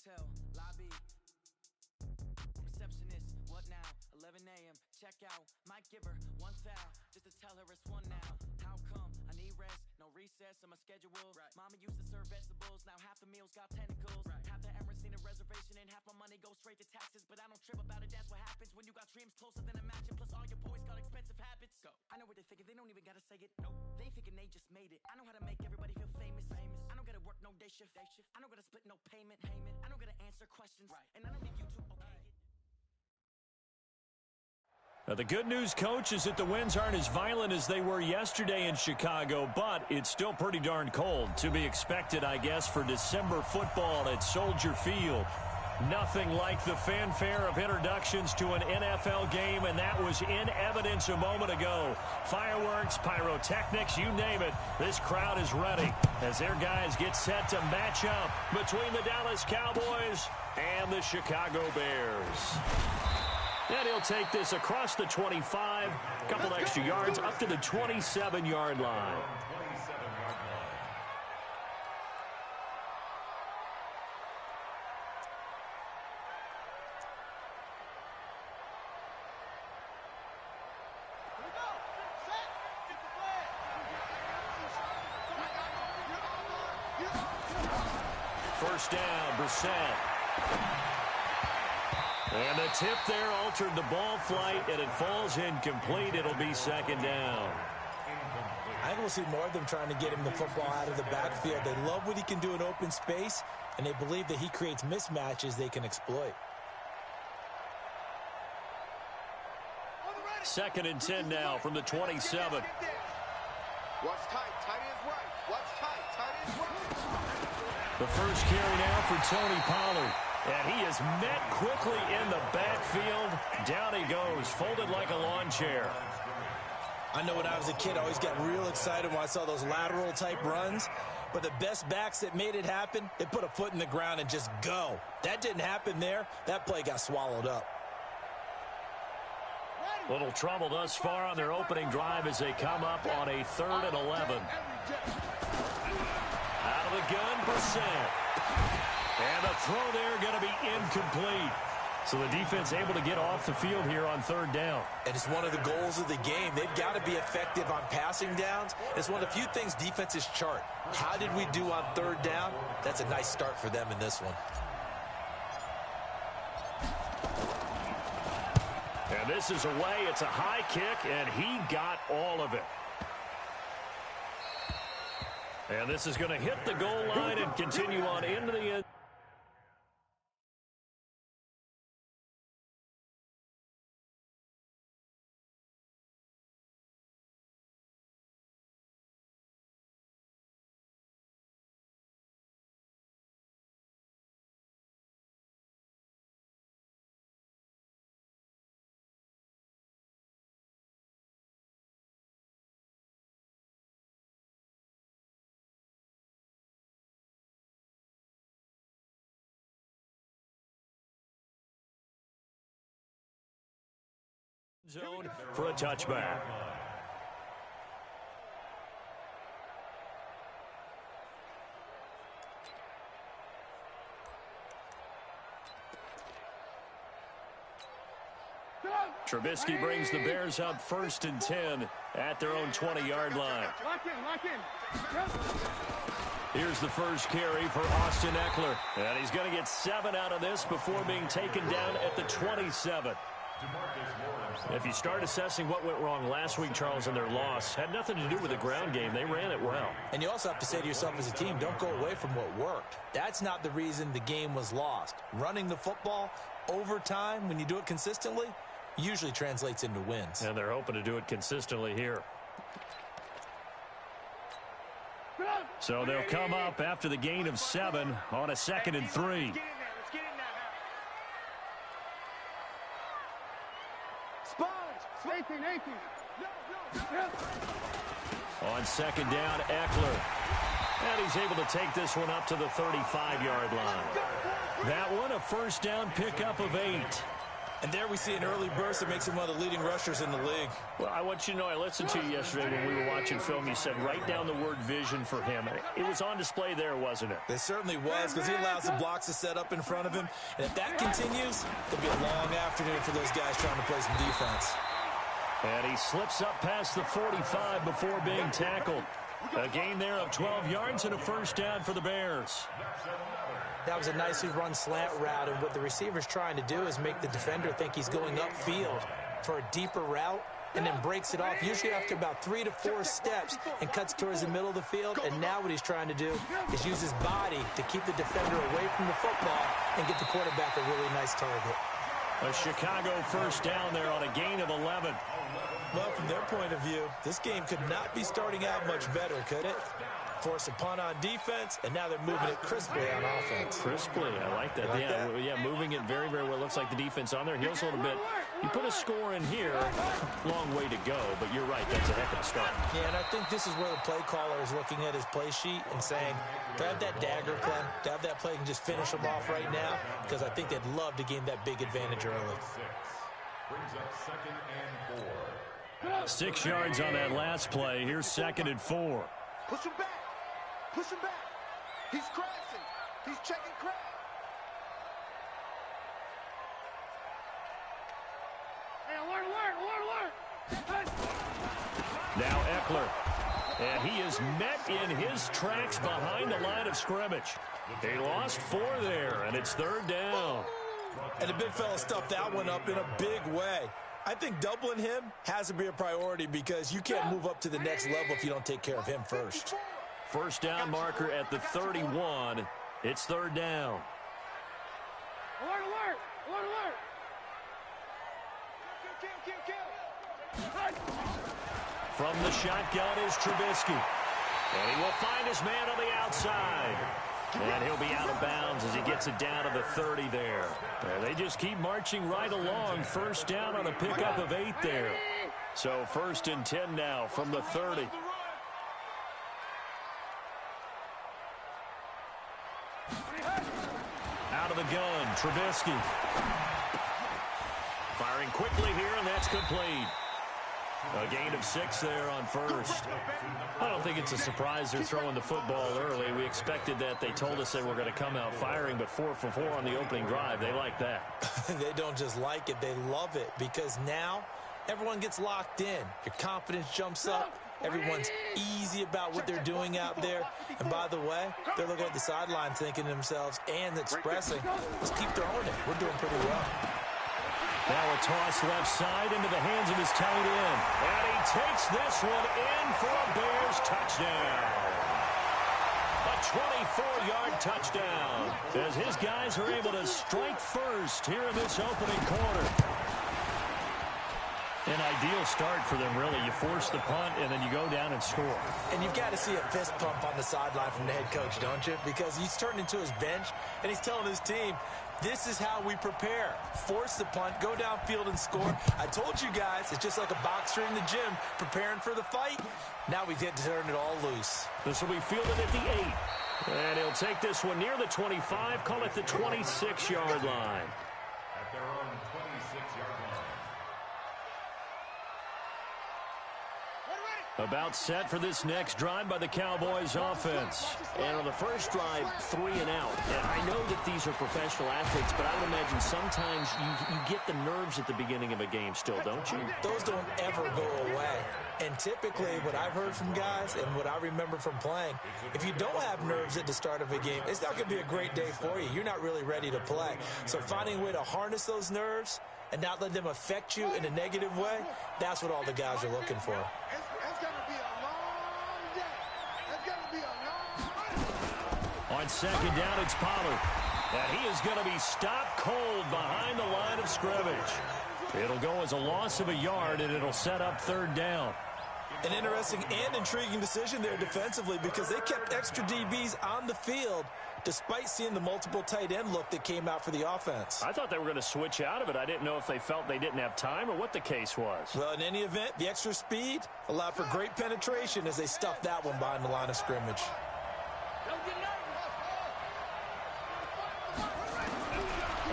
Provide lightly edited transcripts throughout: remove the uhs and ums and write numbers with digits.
Hotel, lobby. Receptionist, what now? 11 a.m. Check out. Might give her one foul just to tell her it's one now. How come? I need rest, no recess on my schedule. Right. Mama used to serve vegetables, now half the meals got tentacles. Right. Half the Emirates need a reservation and half my money goes straight to taxes. But I don't trip about it, that's what happens when you got dreams closer than a match. And plus all your boys got expensive habits. Go. I know what they're thinking, they don't even gotta say it. Nope. They thinking they just made it. I know how to make everybody feel famous. I don't gotta work no day shift. I don't gotta split no payment. I don't gotta answer questions. Right. And I don't need you to okay. The good news, Coach, is that the winds aren't as violent as they were yesterday in Chicago, but it's still pretty darn cold. To be expected, I guess, for December football at Soldier Field. Nothing like the fanfare of introductions to an NFL game, and that was in evidence a moment ago. Fireworks, pyrotechnics, you name it. This crowd is ready as their guys get set to match up between the Dallas Cowboys and the Chicago Bears. And he'll take this across the 25, a couple extra yards up to the 27-yard line. First down, Brissett. And the tip there altered the ball flight, and it falls incomplete. It'll be second down. I think we'll see more of them trying to get him the football out of the backfield. They love what he can do in open space, and they believe that he creates mismatches they can exploit. Second and 10 now from the 27. What's tight? Tight is right. What's tight? Tight is right. The first carry now for Tony Pollard. And he is met quickly in the backfield. Down he goes, folded like a lawn chair. I know when I was a kid, I always got real excited when I saw those lateral type runs. But the best backs that made it happen, they put a foot in the ground and just go. That didn't happen there. That play got swallowed up. Little trouble thus far on their opening drive as they come up on a 3rd and 11. Out of the gun, Brissett. And the throw there going to be incomplete. So the defense able to get off the field here on 3rd down. And it's one of the goals of the game. They've got to be effective on passing downs. It's one of the few things defenses chart. How did we do on 3rd down? That's a nice start for them in this one. And this is away. It's a high kick, and he got all of it. And this is going to hit the goal line and continue on into the end. Zone for a touchback. Trubisky brings the Bears up 1st and 10 at their own 20-yard line. Lock in. Here's the first carry for Austin Eckler. And he's going to get 7 out of this before being taken down at the 27. If you start assessing what went wrong last week, Charles, in their loss, had nothing to do with the ground game. They ran it well. And you also have to say to yourself as a team, don't go away from what worked. That's not the reason the game was lost. Running the football over time, when you do it consistently, usually translates into wins. And they're hoping to do it consistently here. So they'll come up after the gain of 7 on a 2nd and 3. On 2nd down, Eckler. And he's able to take this one up to the 35-yard line. That one, a first down pickup of 8. And there we see an early burst that makes him one of the leading rushers in the league. Well, I want you to know, I listened to you yesterday when we were watching film. You said write down the word vision for him. It was on display there, wasn't it? It certainly was, because he allows the blocks to set up in front of him. And if that continues, it'll be a long afternoon for those guys trying to play some defense. And he slips up past the 45 before being tackled. A gain there of 12 yards and a first down for the Bears. That was a nicely run slant route, and what the receiver's trying to do is make the defender think he's going upfield for a deeper route, and then breaks it off, usually after about 3 to 4 steps, and cuts towards the middle of the field. And now what he's trying to do is use his body to keep the defender away from the football and get the quarterback a really nice target. A Chicago first down there on a gain of 11. Well, from their point of view, this game could not be starting out much better, could it? Force a punt on defense, and now they're moving it crisply on offense. Crisply, I like that. Yeah, moving it very, very well. Looks like the defense on their heels a little bit. You put a score in here, long way to go, but you're right, that's a heck of a start. Yeah, and I think this is where the play caller is looking at his play sheet and saying, to have that dagger play, to have that play and just finish them off right now, because I think they'd love to gain that big advantage early. Brings up 2nd and 4. 6 yards on that last play. Here's 2nd and 4. Push him back. Push him back. He's crashing. He's checking crash. Hey, alert. Now Eckler. And he is met in his tracks behind the line of scrimmage. He lost 4 there, and it's 3rd down. And the big fella stuffed that one up in a big way. I think doubling him has to be a priority, because you can't move up to the next level if you don't take care of him first. First down marker at the 31. It's 3rd down. Alert. From the shotgun is Trubisky. And he will find his man on the outside. And he'll be out of bounds as he gets it down to the 30 there. They just keep marching right along. First down on a pickup of 8 there. So 1st and 10 now from the 30. Out of the gun, Trubisky. Firing quickly here, and that's complete. A gain of 6 there on first. I don't think it's a surprise they're throwing the football early. We expected that. They told us they were going to come out firing, but 4 for 4 on the opening drive. They like that. They don't just like it, they love it, because now everyone gets locked in. Your confidence jumps up. Everyone's easy about what they're doing out there. And by the way, they're looking at the sideline thinking to themselves and expressing, let's keep throwing it. We're doing pretty well. Now a toss left side into the hands of his tight end. And he takes this one in for a Bears touchdown. A 24-yard touchdown as his guys are able to strike first here in this opening quarter. An ideal start for them, really. You force the punt, and then you go down and score. And you've got to see a fist pump on the sideline from the head coach, don't you? Because he's turned into his bench, and he's telling his team, this is how we prepare. Force the punt, go downfield and score. I told you guys, it's just like a boxer in the gym preparing for the fight. Now we get to turn it all loose. This will be fielded at the 8. And he'll take this one near the 25, call it the 26-yard line. At their own 26-yard line. About set for this next drive by the Cowboys offense. And on the first drive, 3 and out. And I know that these are professional athletes, but I would imagine sometimes you get the nerves at the beginning of a game still, don't you? Those don't ever go away. And typically what I've heard from guys and what I remember from playing, if you don't have nerves at the start of a game, it's not going to be a great day for you. You're not really ready to play. So finding a way to harness those nerves and not let them affect you in a negative way, that's what all the guys are looking for. On second down, it's Pollard. And he is going to be stopped cold behind the line of scrimmage. It'll go as a loss of a yard, and it'll set up 3rd down. An interesting and intriguing decision there defensively, because they kept extra DBs on the field despite seeing the multiple tight end look that came out for the offense. I thought they were going to switch out of it. I didn't know if they felt they didn't have time or what the case was. Well, in any event, the extra speed allowed for great penetration as they stuffed that one behind the line of scrimmage.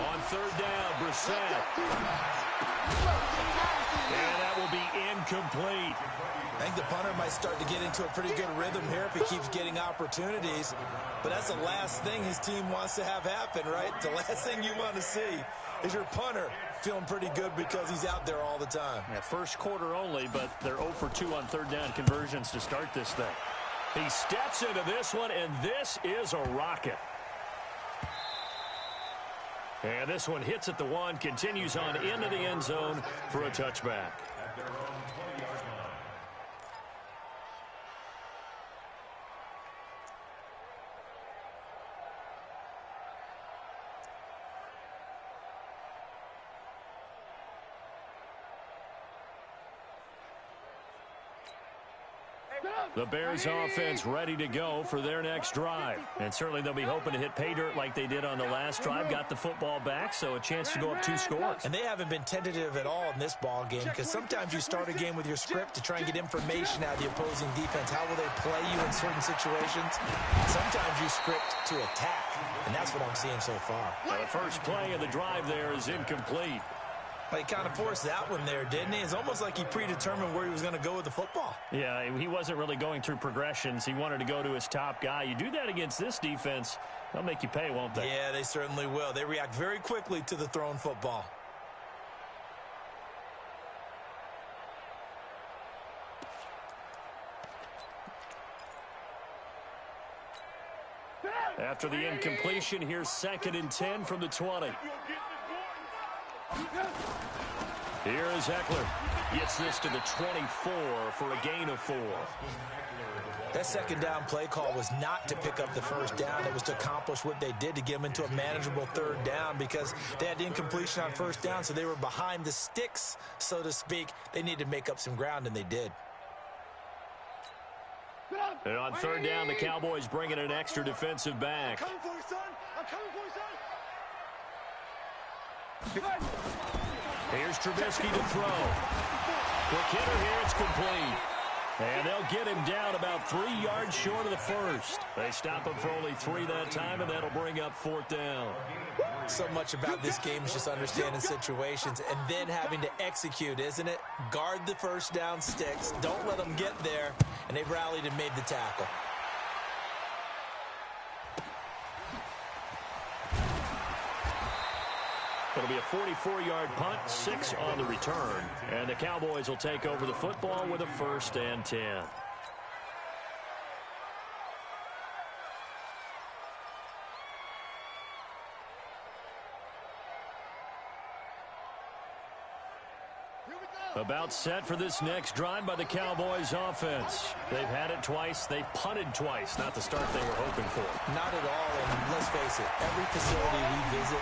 On third down, Brissett. And that will be incomplete. I think the punter might start to get into a pretty good rhythm here if he keeps getting opportunities. But that's the last thing his team wants to have happen, right? The last thing you want to see is your punter feeling pretty good because he's out there all the time. Yeah, first quarter only, but they're 0 for 2 on third down conversions to start this thing. He steps into this one, and this is a rocket. And this one hits at the 1, continues on into the end zone for a touchback. At their own 20-yard line. The Bears offense ready to go for their next drive. And certainly they'll be hoping to hit pay dirt like they did on the last drive. Got the football back, so a chance to go up 2 scores. And they haven't been tentative at all in this ball game because sometimes you start a game with your script to try and get information out of the opposing defense. How will they play you in certain situations? Sometimes you script to attack, and that's what I'm seeing so far. The first play of the drive there is incomplete. He kind of forced that one there, didn't he? It's almost like he predetermined where he was going to go with the football. Yeah, he wasn't really going through progressions. He wanted to go to his top guy. You do that against this defense, they'll make you pay, won't they? Yeah, they certainly will. They react very quickly to the thrown football. After the incompletion, here's 2nd and 10 from the 20. Here is Eckler. Gets this to the 24 for a gain of 4. That second down play call was not to pick up the first down. It was to accomplish what they did to get them into a manageable third down because they had incompletion on first down, so they were behind the sticks, so to speak. They needed to make up some ground, and they did. And on third down, the Cowboys bring in an extra defensive back. I'm coming for you, son. I'm coming for you, son. Here's Trubisky to throw. Quick hitter here, it's complete. And they'll get him down about 3 yards short of the first. They stop him for only 3 that time, and that'll bring up 4th down. So much about this game is just understanding situations and then having to execute, isn't it? Guard the first down sticks. Don't let them get there. And they rallied and made the tackle. It'll be a 44-yard punt, 6 on the return. And the Cowboys will take over the football with a 1st and 10. About set for this next drive by the Cowboys offense. They've had it twice. They've punted twice. Not the start they were hoping for. Not at all, and let's face it, every facility we visit,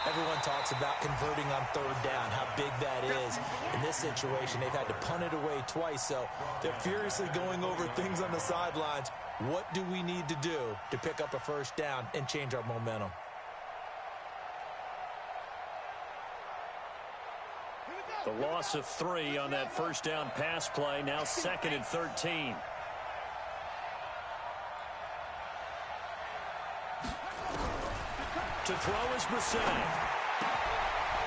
everyone talks about converting on third down, how big that is. In this situation, they've had to punt it away twice, so they're furiously going over things on the sidelines. What do we need to do to pick up a first down and change our momentum? The loss of 3 on that first down pass play. Now 2nd and 13. To throw is Brissett.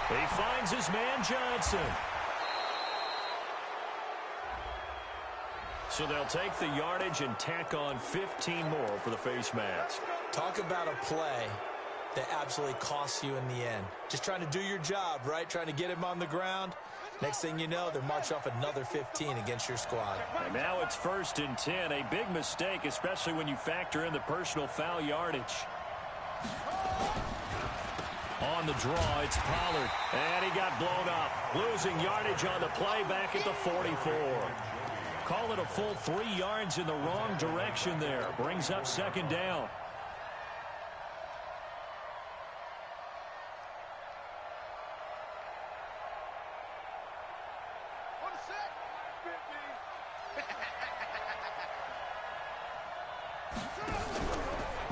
He finds his man Johnson. So they'll take the yardage and tack on 15 more for the face mask. Talk about a play that absolutely costs you in the end. Just trying to do your job, right? Trying to get him on the ground. Next thing you know, they're marching off another 15 against your squad. And now it's 1st and 10. A big mistake, especially when you factor in the personal foul yardage. On the draw, it's Pollard. And he got blown up. Losing yardage on the play back at the 44. Call it a full 3 yards in the wrong direction there. Brings up 2nd down.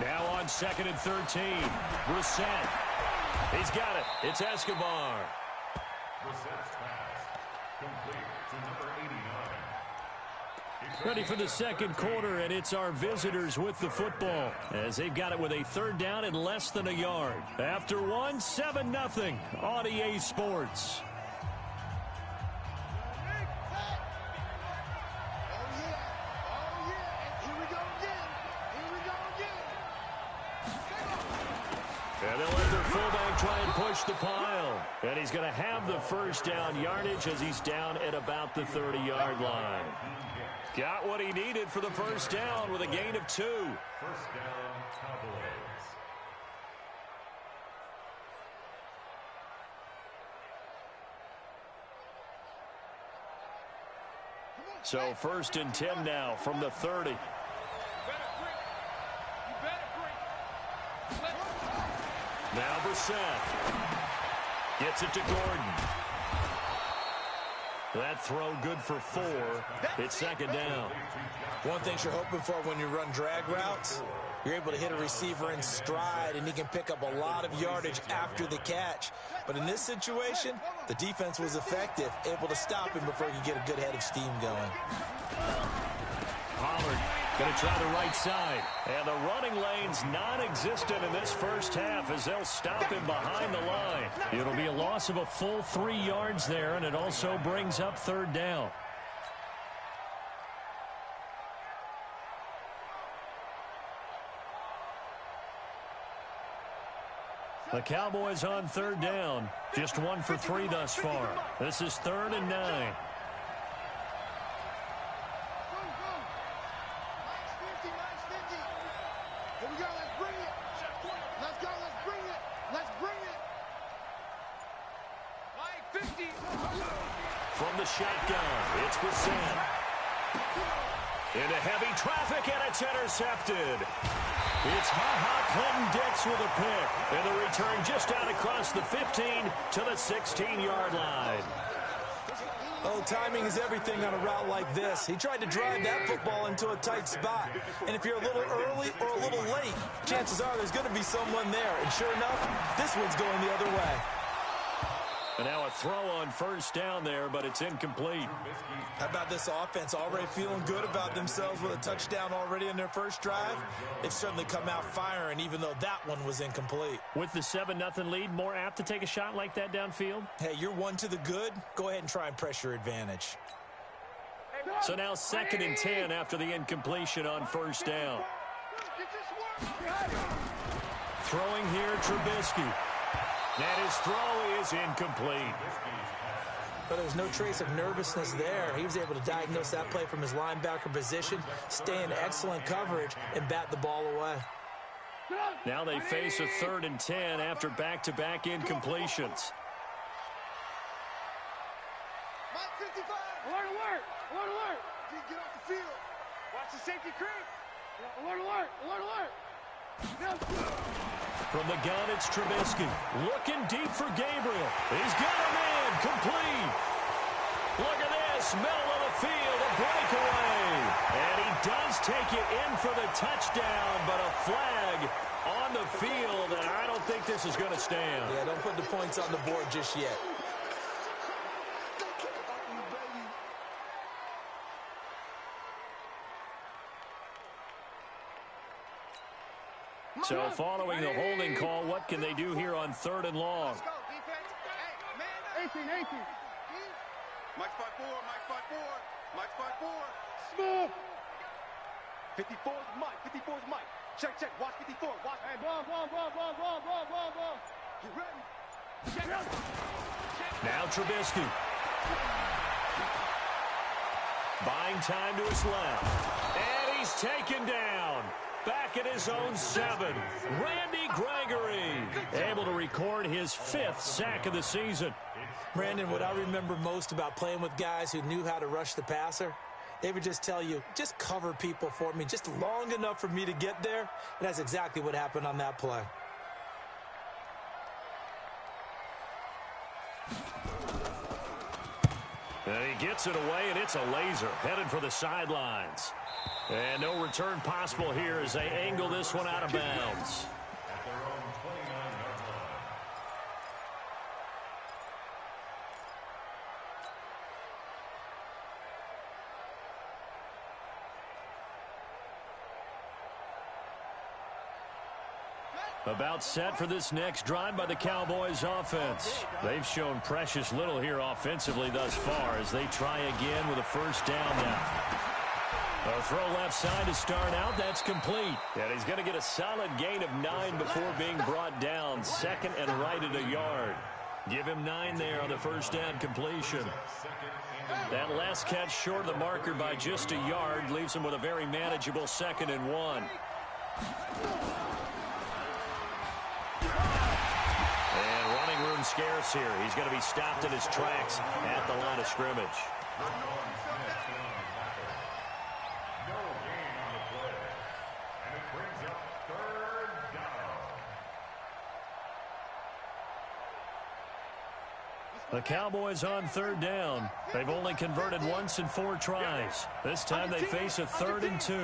Now on 2nd and 13. Brissett. He's got it. It's Escobar. Brissett's pass complete to number 89. Ready for the second quarter, and it's our visitors with the football as they've got it with a third down and less than a yard. After one, 7-0 on EA Sports. And they'll let their fullback try and push the pile. And he's going to have the first down yardage as he's down at about the 30-yard line. Got what he needed for the first down with a gain of 2. First down, Cowboys. So first and 10 now from the 30. Now Brissett gets it to Gordon. That throw good for 4. It's second down. One thing you're hoping for when you run drag routes, you're able to hit a receiver in stride, and he can pick up a lot of yardage after the catch. But in this situation, the defense was effective, able to stop him before he could get a good head of steam going. Pollard going to try the right side. And the running lane's non-existent in this first half as they'll stop him behind the line. It'll be a loss of a full 3 yards there, and it also brings up third down. The Cowboys on third down. Just 1 for 3 thus far. This is 3rd and 9. From the shotgun, it's Brissett. Into heavy traffic, and it's intercepted. It's Clinton-Dix with a pick. And the return just out across the 15 to the 16-yard line. Oh, timing is everything on a route like this. He tried to drive that football into a tight spot. And if you're a little early or a little late, chances are there's going to be someone there. And sure enough, this one's going the other way. And now a throw on first down there, but it's incomplete. How about this offense already feeling good about themselves with a touchdown already in their first drive? They've certainly come out firing, even though that one was incomplete. With the 7-0 lead, more apt to take a shot like that downfield? Hey, you're 1 to the good. Go ahead and try and press your advantage. So now 2nd and 10 after the incompletion on first down. Throwing here, Trubisky. And his throw is incomplete. But there's no trace of nervousness there. He was able to diagnose that play from his linebacker position, stay in excellent coverage, and bat the ball away. Now they face a 3rd and 10 after back-to-back incompletions. Mike 55. Alert, alert, alert, alert. Get off the field. Watch the safety creep. Alert, alert, alert, alert. From the gun, it's Trubisky. Looking deep for Gabriel. He's got him in. Complete. Look at this. Middle of the field. A breakaway. And he does take it in for the touchdown, but a flag on the field, and I don't think this is going to stand. Yeah, don't put the points on the board just yet. So following the holding call, what can they do here on 3rd and long? Let's go, defense. Hey, man. 18. Mike spot 4, Mike spot 4, Mike spot 4. Smooth. 54 is Mike, 54 is Mike. Check, check, watch 54, watch. Hey, ball. You ready? Check. Now Trubisky. Buying time to his left. And he's taken down. Back at his own 7. Randy Gregory able to record his 5th sack of the season. Brandon, what I remember most about playing with guys who knew how to rush the passer, they would just tell you, just cover people for me, just long enough for me to get there. And that's exactly what happened on that play. And he gets it away, and it's a laser headed for the sidelines. And no return possible here as they angle this one out of bounds. At their own 29-yard line. About set for this next drive by the Cowboys offense. They've shown precious little here offensively thus far as they try again with a first down now. A throw left side to start out. That's complete. And he's going to get a solid gain of 9 before being brought down. Second and right at a yard. Give him 9 there on the first down completion. That last catch short of the marker by just a yard leaves him with a very manageable 2nd and 1. And running room scarce here. He's going to be stopped in his tracks at the line of scrimmage. The Cowboys on 3rd down. They've only converted once in 4 tries. This time they face a 3rd and 2.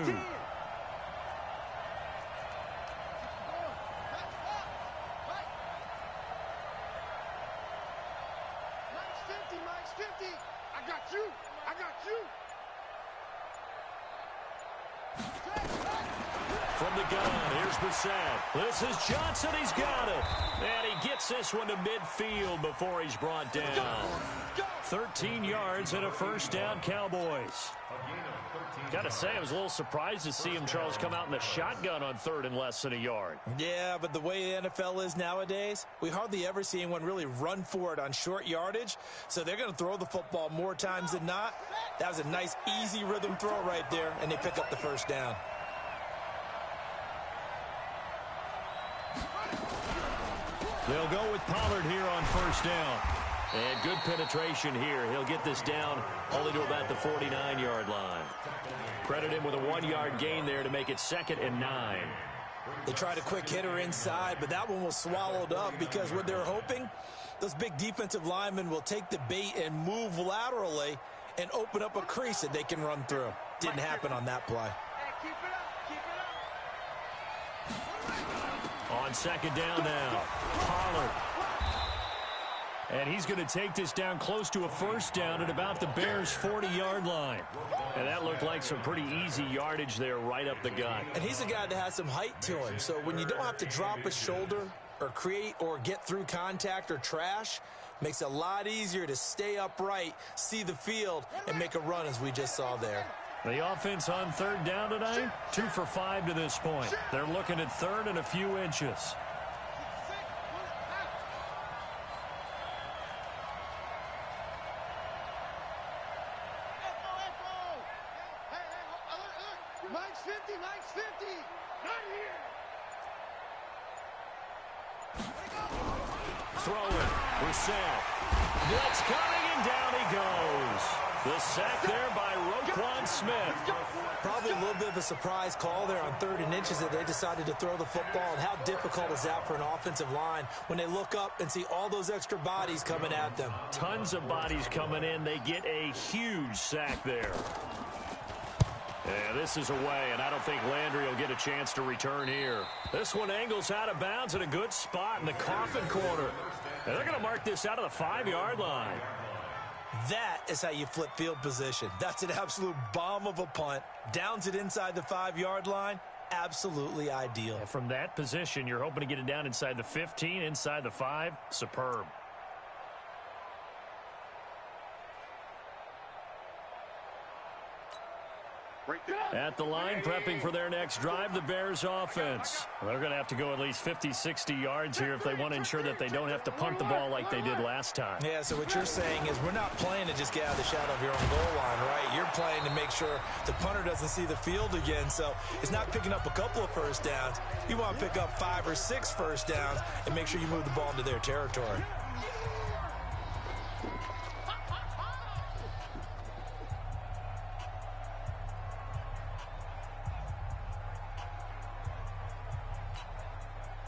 Mike's 50. I got you. I got you. From the gun, here's Brissett. This is Johnson. He's got it. And he gets this one to midfield before he's brought down. 13 yards and a first down, Cowboys. Got to say, I was a little surprised to see him, Charles, come out in the shotgun on 3rd and less than a yard. Yeah, but the way the NFL is nowadays, we hardly ever see anyone really run for it on short yardage. So they're going to throw the football more times than not. That was a nice, easy rhythm throw right there, and they pick up the first down. They'll go with Pollard here on first down. And good penetration here. He'll get this down only to about the 49-yard line. Credit him with a 1-yard gain there to make it 2nd and 9. They tried a quick hitter inside, but that one was swallowed up because what they're hoping, those big defensive linemen will take the bait and move laterally and open up a crease that they can run through. Didn't happen on that play. Keep it up. Keep it up. On 2nd down now, Pollard. And he's going to take this down close to a first down at about the Bears' 40-yard line. And that looked like some pretty easy yardage there right up the gut. And he's a guy that has some height to him. So when you don't have to drop a shoulder or create or get through contact or trash, makes it a lot easier to stay upright, see the field, and make a run as we just saw there. The offense on 3rd down tonight, 2 for 5 to this point. They're looking at 3rd and a few inches. Mike's 50. Mike's 50. Not here. Throwing. Brissett. Blitz coming, and down he goes. The sack there by Roquan Smith. Probably a little bit of a surprise call there on 3rd and inches that they decided to throw the football. And how difficult is that for an offensive line when they look up and see all those extra bodies coming at them? Tons of bodies coming in. They get a huge sack there. Yeah, this is away, and I don't think Landry will get a chance to return here. This one angles out of bounds in a good spot in the coffin corner. And they're going to mark this out of the 5-yard line. That is how you flip field position. That's an absolute bomb of a punt. Downs it inside the 5-yard line. Absolutely ideal. And from that position, you're hoping to get it down inside the 15, inside the 5. Superb. At the line, prepping for their next drive, the Bears offense. They're going to have to go at least 50, 60 yards here if they want to ensure that they don't have to punt the ball like they did last time. Yeah, so what you're saying is we're not playing to just get out of the shadow of your own goal line, right? You're playing to make sure the punter doesn't see the field again. So it's not picking up a couple of first downs. You want to pick up 5 or 6 first downs and make sure you move the ball into their territory.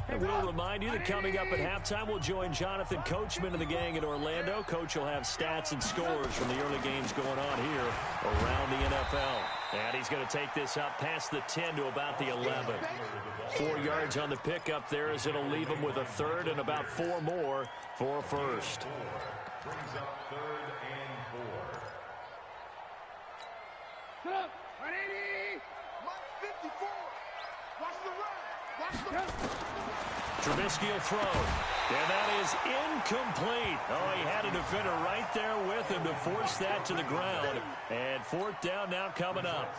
And we'll remind you that coming up at halftime, we'll join Jonathan Coachman and the gang in Orlando. Coach will have stats and scores from the early games going on here around the NFL. And he's going to take this up past the 10 to about the 11. 4 yards on the pickup there as it'll leave him with a 3rd and about 4 more for a first. Brings up 3rd and 4. Get up. 180. Mike 54. Watch the run. Trubisky will throw. And that is incomplete. Oh, he had a defender right there with him to force that to the ground. And fourth down now coming up.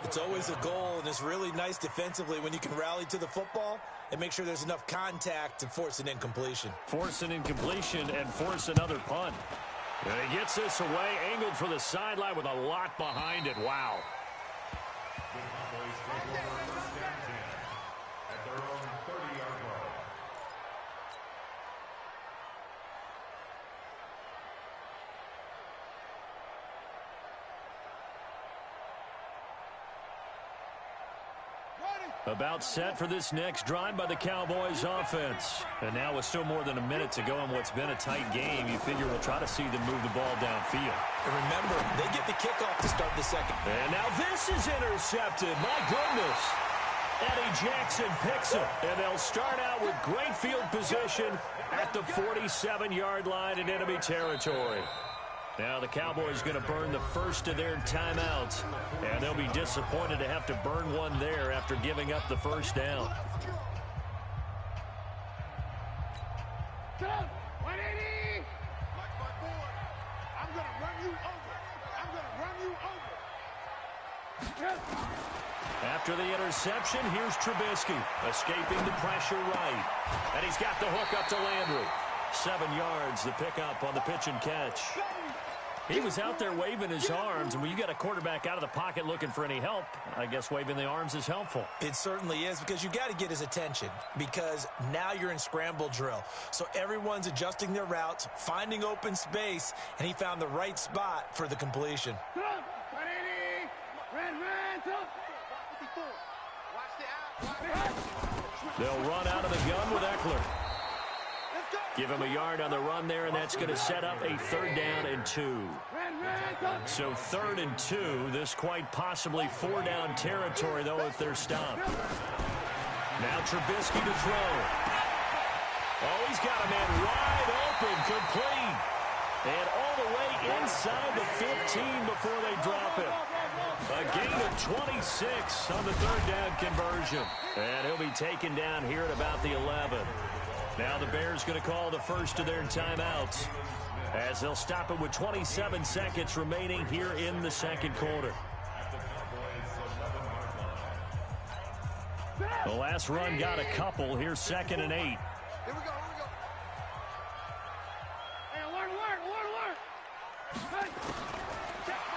It's always a goal, and it's really nice defensively when you can rally to the football and make sure there's enough contact to force an incompletion. Force an incompletion and force another punt. And he gets this away, angled for the sideline with a lot behind it. Wow. The Cowboys take over first and 10 at their own 30-yard line. About set for this next drive by the Cowboys offense. And now with still more than a minute to go in what's been a tight game, you figure we'll try to see them move the ball downfield. And remember, they get the kickoff to start the second. And now this is intercepted. My goodness. Eddie Jackson picks it. And they'll start out with great field position at the 47-yard line in enemy territory. Now the Cowboys going to burn the first of their timeouts, and they'll be disappointed to have to burn one there after giving up the first down. Come on, 180! Like my boy, I'm going to run you over. I'm going to run you over. After the interception, here's Trubisky, escaping the pressure right. And he's got the hook up to Landry. 7 yards, the pickup on the pitch and catch. He was out there waving his arms, and when you got a quarterback out of the pocket looking for any help, I guess waving the arms is helpful. It certainly is, because you got to get his attention, because now you're in scramble drill. So everyone's adjusting their routes, finding open space, and he found the right spot for the completion. They'll run out of the gun with Eckler. Give him a yard on the run there, and that's going to set up a 3rd down and 2. So 3rd and 2, this quite possibly 4-down territory, though, if they're stopped. Now Trubisky to throw. Oh, he's got a man wide open, complete. And all the way inside the 15 before they drop it. A gain of 26 on the 3rd down conversion. And he'll be taken down here at about the 11. Now the Bears going to call the first of their timeouts as they'll stop it with 27 seconds remaining here in the second quarter. The last run got a couple. Here's 2nd and 8. Here we go. Hey, alert.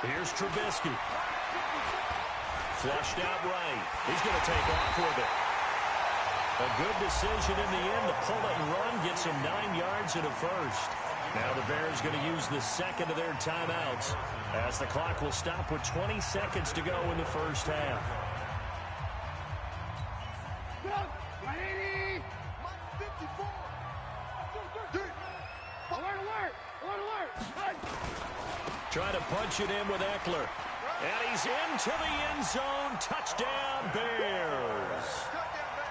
Here's Trubisky. Flushed out right. He's going to take off with it. A good decision in the end to pull it and run, gets him 9 yards and a first. Now the Bears going to use the second of their timeouts as the clock will stop with 20 seconds to go in the first half. Trying to punch it in with Eckler. And he's into the end zone. Touchdown, Bears.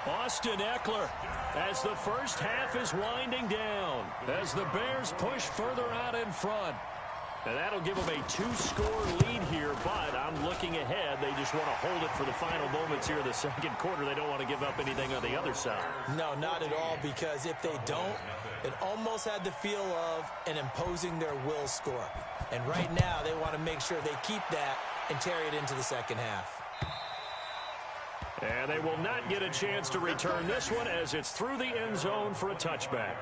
Austin Eckler as the first half is winding down as the Bears push further out in front. And that'll give them a 2-score lead here, but I'm looking ahead. They just want to hold it for the final moments here in the second quarter. They don't want to give up anything on the other side. No, not at all, because if they don't, it almost had the feel of an imposing their will score. And right now, they want to make sure they keep that and carry it into the second half. And they will not get a chance to return this one as it's through the end zone for a touchback.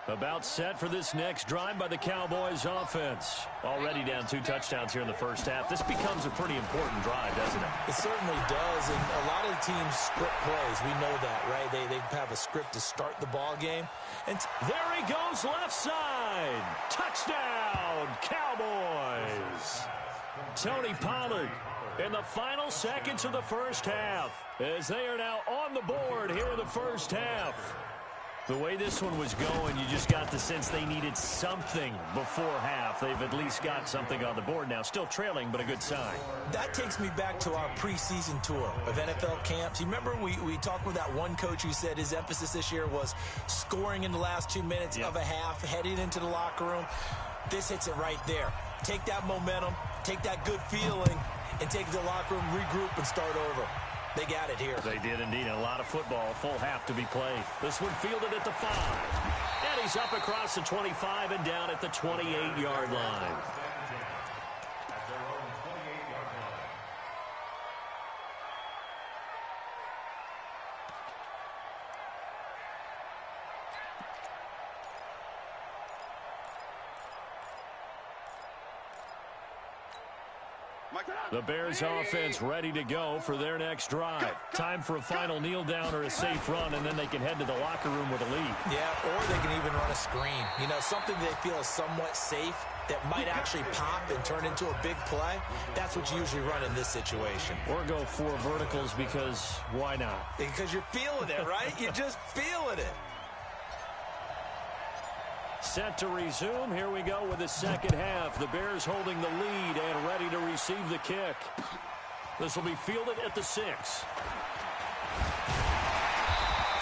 About set for this next drive by the Cowboys offense. Already down 2 touchdowns here in the first half. This becomes a pretty important drive, doesn't it? It certainly does, and a lot of teams script plays. We know that, right? They have a script to start the ball game. And there he goes left side. Touchdown, Cowboys. Tony Pollard in the final seconds of the first half as they are now on the board here in the first half. The way this one was going, you just got the sense they needed something before half. They've at least got something on the board now. Still trailing, but a good sign. That takes me back to our preseason tour of NFL camps. You remember we talked with that one coach who said his emphasis this year was scoring in the last 2 minutes of a half, heading into the locker room. This hits it right there. Take that momentum, take that good feeling, and take it to the locker room, regroup, and start over. They got it here. They did indeed. A lot of football, full half to be played. This one fielded at the 5. And he's up across the 25 and down at the 28-yard line. The Bears offense ready to go for their next drive. Time for a final kneel down or a safe run, and then they can head to the locker room with a lead. Yeah, or they can even run a screen. You know, something they feel is somewhat safe that might actually pop and turn into a big play. That's what you usually run in this situation. Or go 4 verticals because why not? Because you're feeling it, right? You're just feeling it. Set to resume. Here we go with the second half. The Bears holding the lead and ready to receive the kick. This will be fielded at the 6.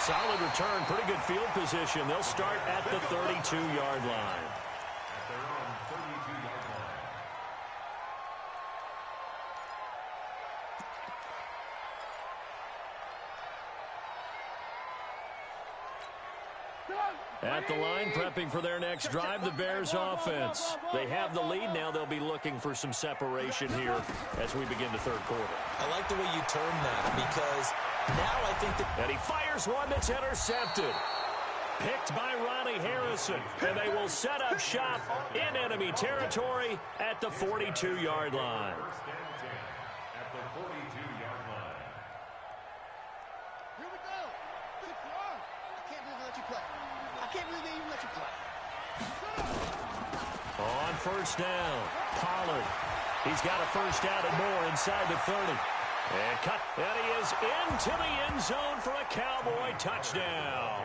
Solid return. Pretty good field position. They'll start at the 32-yard line. At their own 32-yard line. At the line, prepping for their next drive, the Bears offense. They have the lead. Now they'll be looking for some separation here as we begin the third quarter. I like the way you term that because now I think that... And he fires one that's intercepted. Picked by Ronnie Harrison. And they will set up shop in enemy territory at the 42-yard line. First and 10 at the 42-yard line. Here we go. Good throw. I can't believe they let you play. I can't believe they even let you play. On first down, Pollard. He's got a first down and more inside the 30. And cut. And he is into the end zone for a Cowboy touchdown.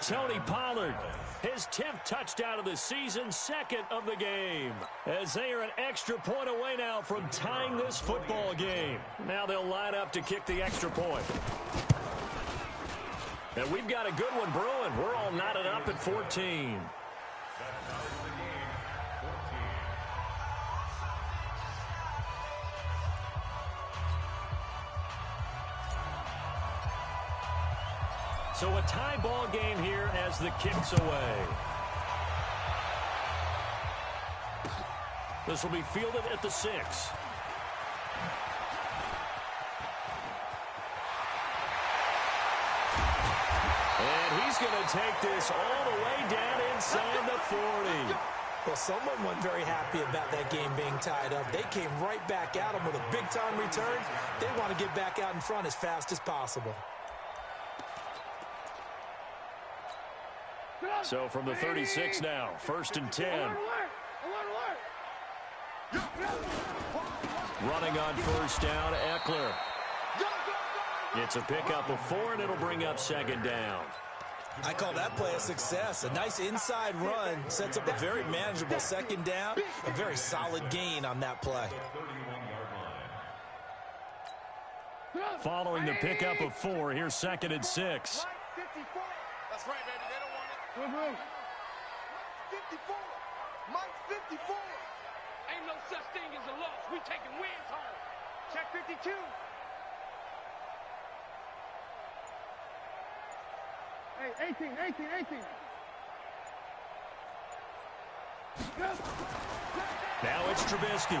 Tony Pollard, his 10th touchdown of the season, 2nd of the game. As they are an extra point away now from tying this football game. Now they'll line up to kick the extra point. And we've got a good one brewing. We're all knotted up at 14. So a tie ball game here as the kick's away. This will be fielded at the 6. And he's going to take this all the way down inside the 40. Well, someone wasn't very happy about that game being tied up. They came right back at him with a big-time return. They want to get back out in front as fast as possible. So from the 36 now, 1st and 10. Running on first down, Eckler. It's a pickup of 4, and it'll bring up 2nd down. I call that play a success. A nice inside run sets up a very manageable 2nd down. A very solid gain on that play. Following the pickup of 4, here's 2nd and 6. That's right, baby. They don't want it. 54. Mike 54. Ain't no such thing as a loss. We taking wins home. Check 52. Hey, 18. Now it's Trubisky.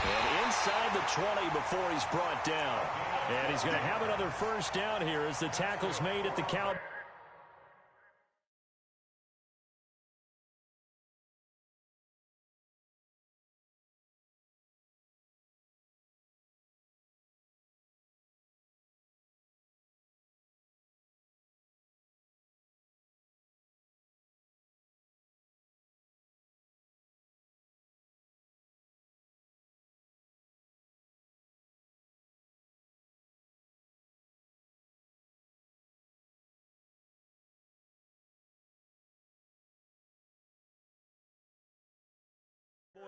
And inside the 20 before he's brought down. And he's going to have another first down here as the tackle's made at the Cowboys.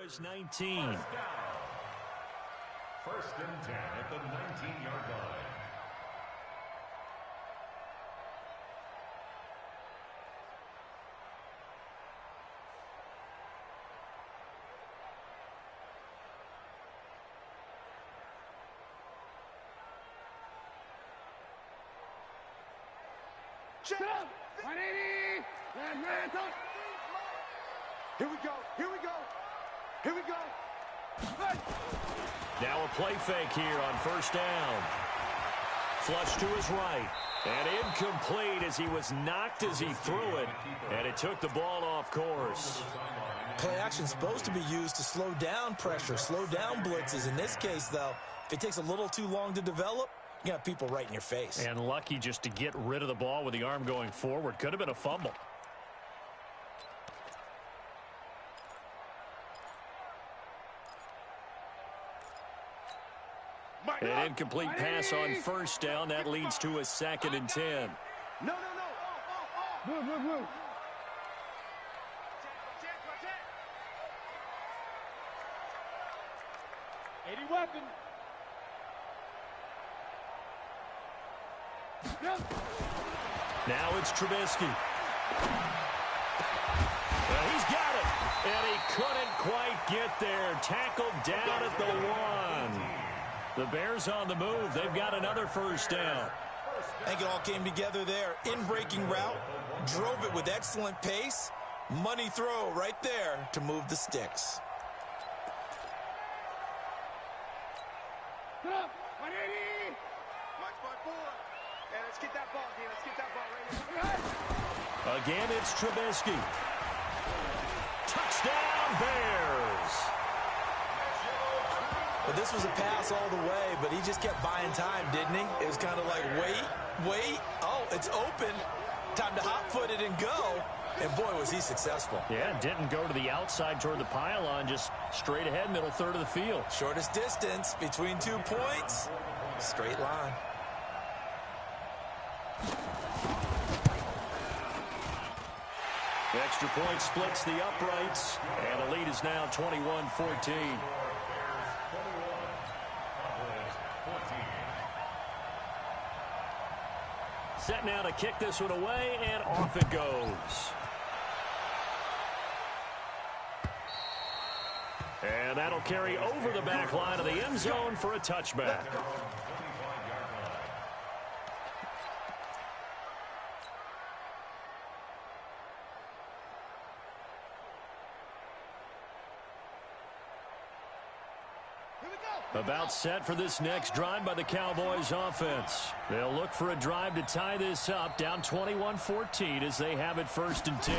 his 19. First and 10 at the 19-yard line. Shut up! 180! Here we go! Here we go! Here we go! Now a play fake here on first down. Flush to his right. And incomplete as he was knocked as he threw it. And it took the ball off course. Play action supposed to be used to slow down pressure, slow down blitzes. In this case, though, if it takes a little too long to develop, you got people right in your face. And lucky just to get rid of the ball with the arm going forward. Could have been a fumble. An incomplete pass on first down. That leads to a 2nd and 10. No. Move. 80 weapon. Now it's Trubisky. Well, he's got it. And he couldn't quite get there. Tackled down at the 1. The Bears on the move. They've got another first down. I think it all came together there. In-breaking route. Drove it with excellent pace. Money throw right there to move the sticks. Put up! 180! Watch by 4. Yeah, let's get that ball, Dean. Let's get that ball right here. Again, it's Trubisky. Touchdown, Bears! Well, this was a pass all the way, but he just kept buying time, didn't he? It was kind of like, wait. Oh, it's open. Time to hot-foot it and go. And, boy, was he successful. Yeah, didn't go to the outside toward the pylon, just straight ahead, middle third of the field. Shortest distance between 2 points. Straight line. The extra point splits the uprights, and the lead is now 21-14. Set now to kick this one away, and off it goes. And that'll carry over the back line of the end zone for a touchback. About set for this next drive by the Cowboys offense. They'll look for a drive to tie this up, down 21-14 as they have it 1st and 10.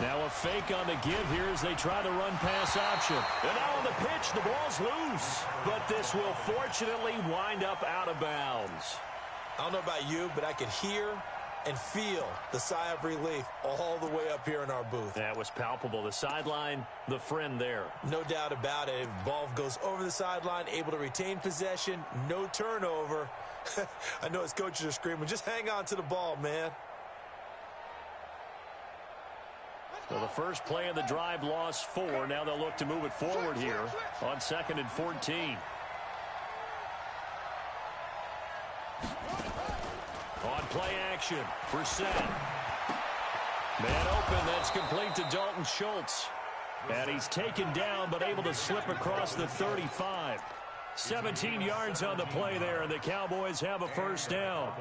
Now a fake on the give here as they try the run-pass option. And now on the pitch, the ball's loose. But this will fortunately wind up out of bounds. I don't know about you, but I could hear and feel the sigh of relief all the way up here in our booth. That was palpable. The sideline, the friend there. No doubt about it. Ball goes over the sideline, able to retain possession, no turnover. I know his coaches are screaming, just hang on to the ball, man. So the first play of the drive lost 4. Now they'll look to move it forward here on 2nd and 14. On play action, Brissett. Man open, that's complete to Dalton Schultz. And he's taken down but able to slip across the 35. 17 yards on the play there, and the Cowboys have a first down.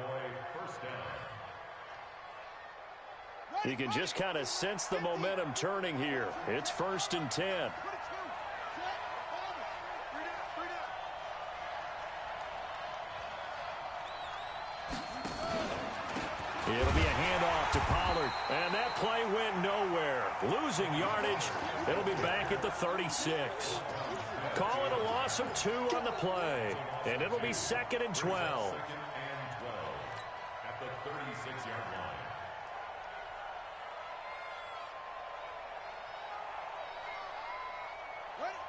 You can just kind of sense the momentum turning here. It's 1st and 10. It'll be a handoff to Pollard, and that play went nowhere. Losing yardage, it'll be back at the 36. Call it a loss of 2 on the play, and it'll be 2nd and 12. At the 36-yard line. Right.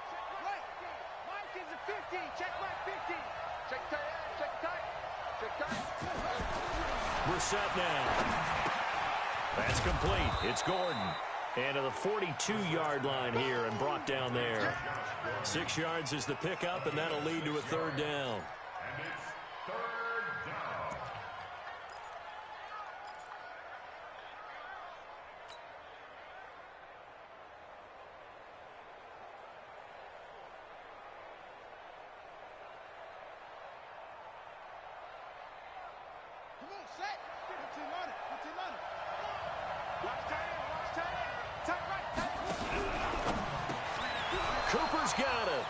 Mike is a 50. Check my 50. Check tight. Brissett now. That's complete. It's Gordon. And to the 42-yard line here and brought down there. 6 yards is the pickup, and that'll lead to a third down. And it's third down. Come on, set. Good team on it. Good team on it. Watch tight end. Watch tight end. Tight right. Tight left. Cooper's got it.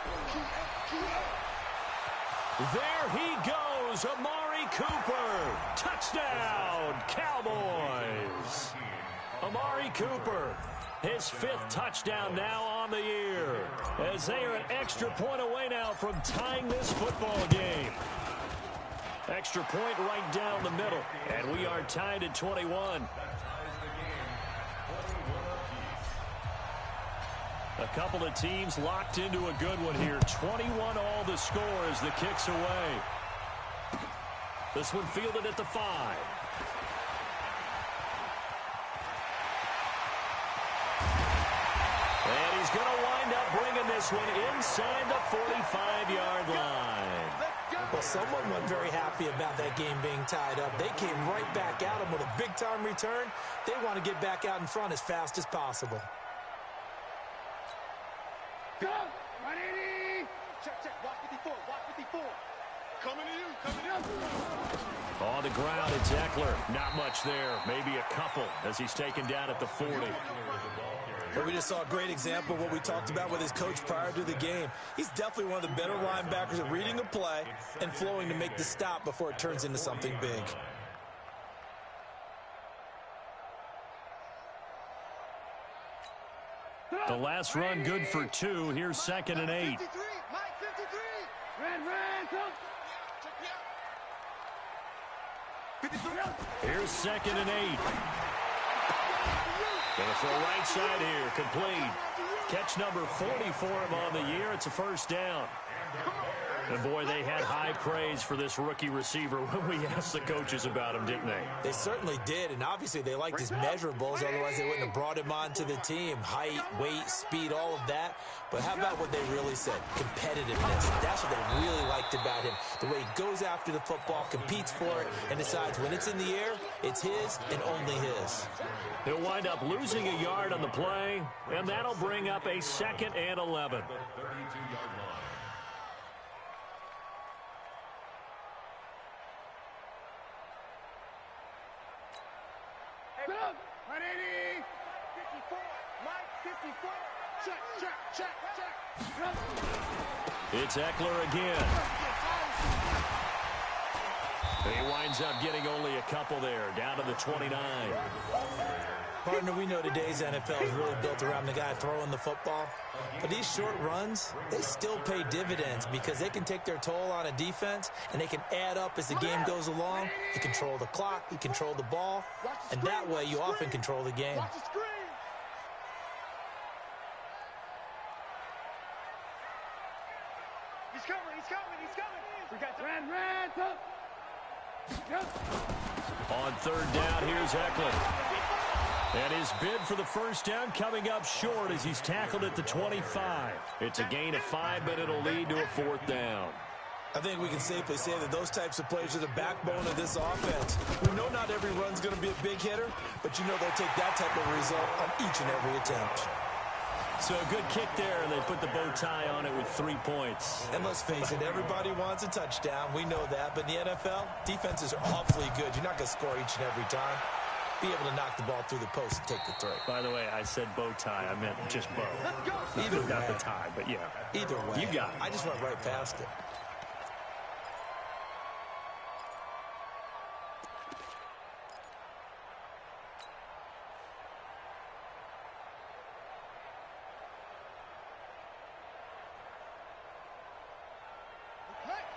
There he goes, Amari Cooper. Touchdown, Cowboys. Amari Cooper, his 5th touchdown now on the year, as they are an extra point away now from tying this football game. Extra point right down the middle, and we are tied at 21. A couple of teams locked into a good one here. 21 all the score as the kick's away. This one fielded at the 5. And he's going to wind up bringing this one inside the 45-yard line. Well, someone wasn't very happy about that game being tied up. They came right back at him with a big-time return. They want to get back out in front as fast as possible. Go! 180! Check, check. Block 54. Block 54. Coming to you. Coming to you. On the ground, it's Eckler. Not much there. Maybe a couple as he's taken down at the 40. But we just saw a great example of what we talked about with his coach prior to the game. He's definitely one of the better linebackers at reading a play and flowing to make the stop before it turns into something big. The last run good for 2. Here's 2nd and 8. 53. Mike 53. Red, come. 53. Here's 2nd and 8. Gonna throw right side here, complete. Catch number 40 for him on the year. It's a first down. And boy, they had high praise for this rookie receiver when we asked the coaches about him, didn't they? They certainly did, and obviously they liked his measurables. Otherwise, they wouldn't have brought him onto the team. Height, weight, speed, all of that. But how about what they really said? Competitiveness. That's what they really liked about him. The way he goes after the football, competes for it, and decides when it's in the air, it's his and only his. He'll wind up losing a yard on the play, and that'll bring up a 2nd and 11. Go! 180. 54. Mike 54. Check, check, check, check. It's Eckler again. He winds up getting only a couple there, down to the 29. Partner, we know today's NFL is really built around the guy throwing the football. But these short runs, they still pay dividends because they can take their toll on a defense and they can add up as the game goes along. You control the clock, you control the ball, and that way you often control the game. Watch the screen. He's coming, he's coming, he's coming. We got red, come. On 3rd down, here's Eckler. And his bid for the first down coming up short as he's tackled at the 25. It's a gain of 5, but it'll lead to a 4th down. I think we can safely say that those types of plays are the backbone of this offense. We know not every run's going to be a big hitter, but you know they'll take that type of result on each and every attempt. So a good kick there, and they put the bow tie on it with 3 points. And let's face it, everybody wants a touchdown. We know that. But in the NFL, defenses are awfully good. You're not going to score each and every time. Be able to knock the ball through the post and take the throw. By the way, I said bow tie. I meant just bow. Either way. Not the tie, but yeah. Either way. You got it. I just went right past it.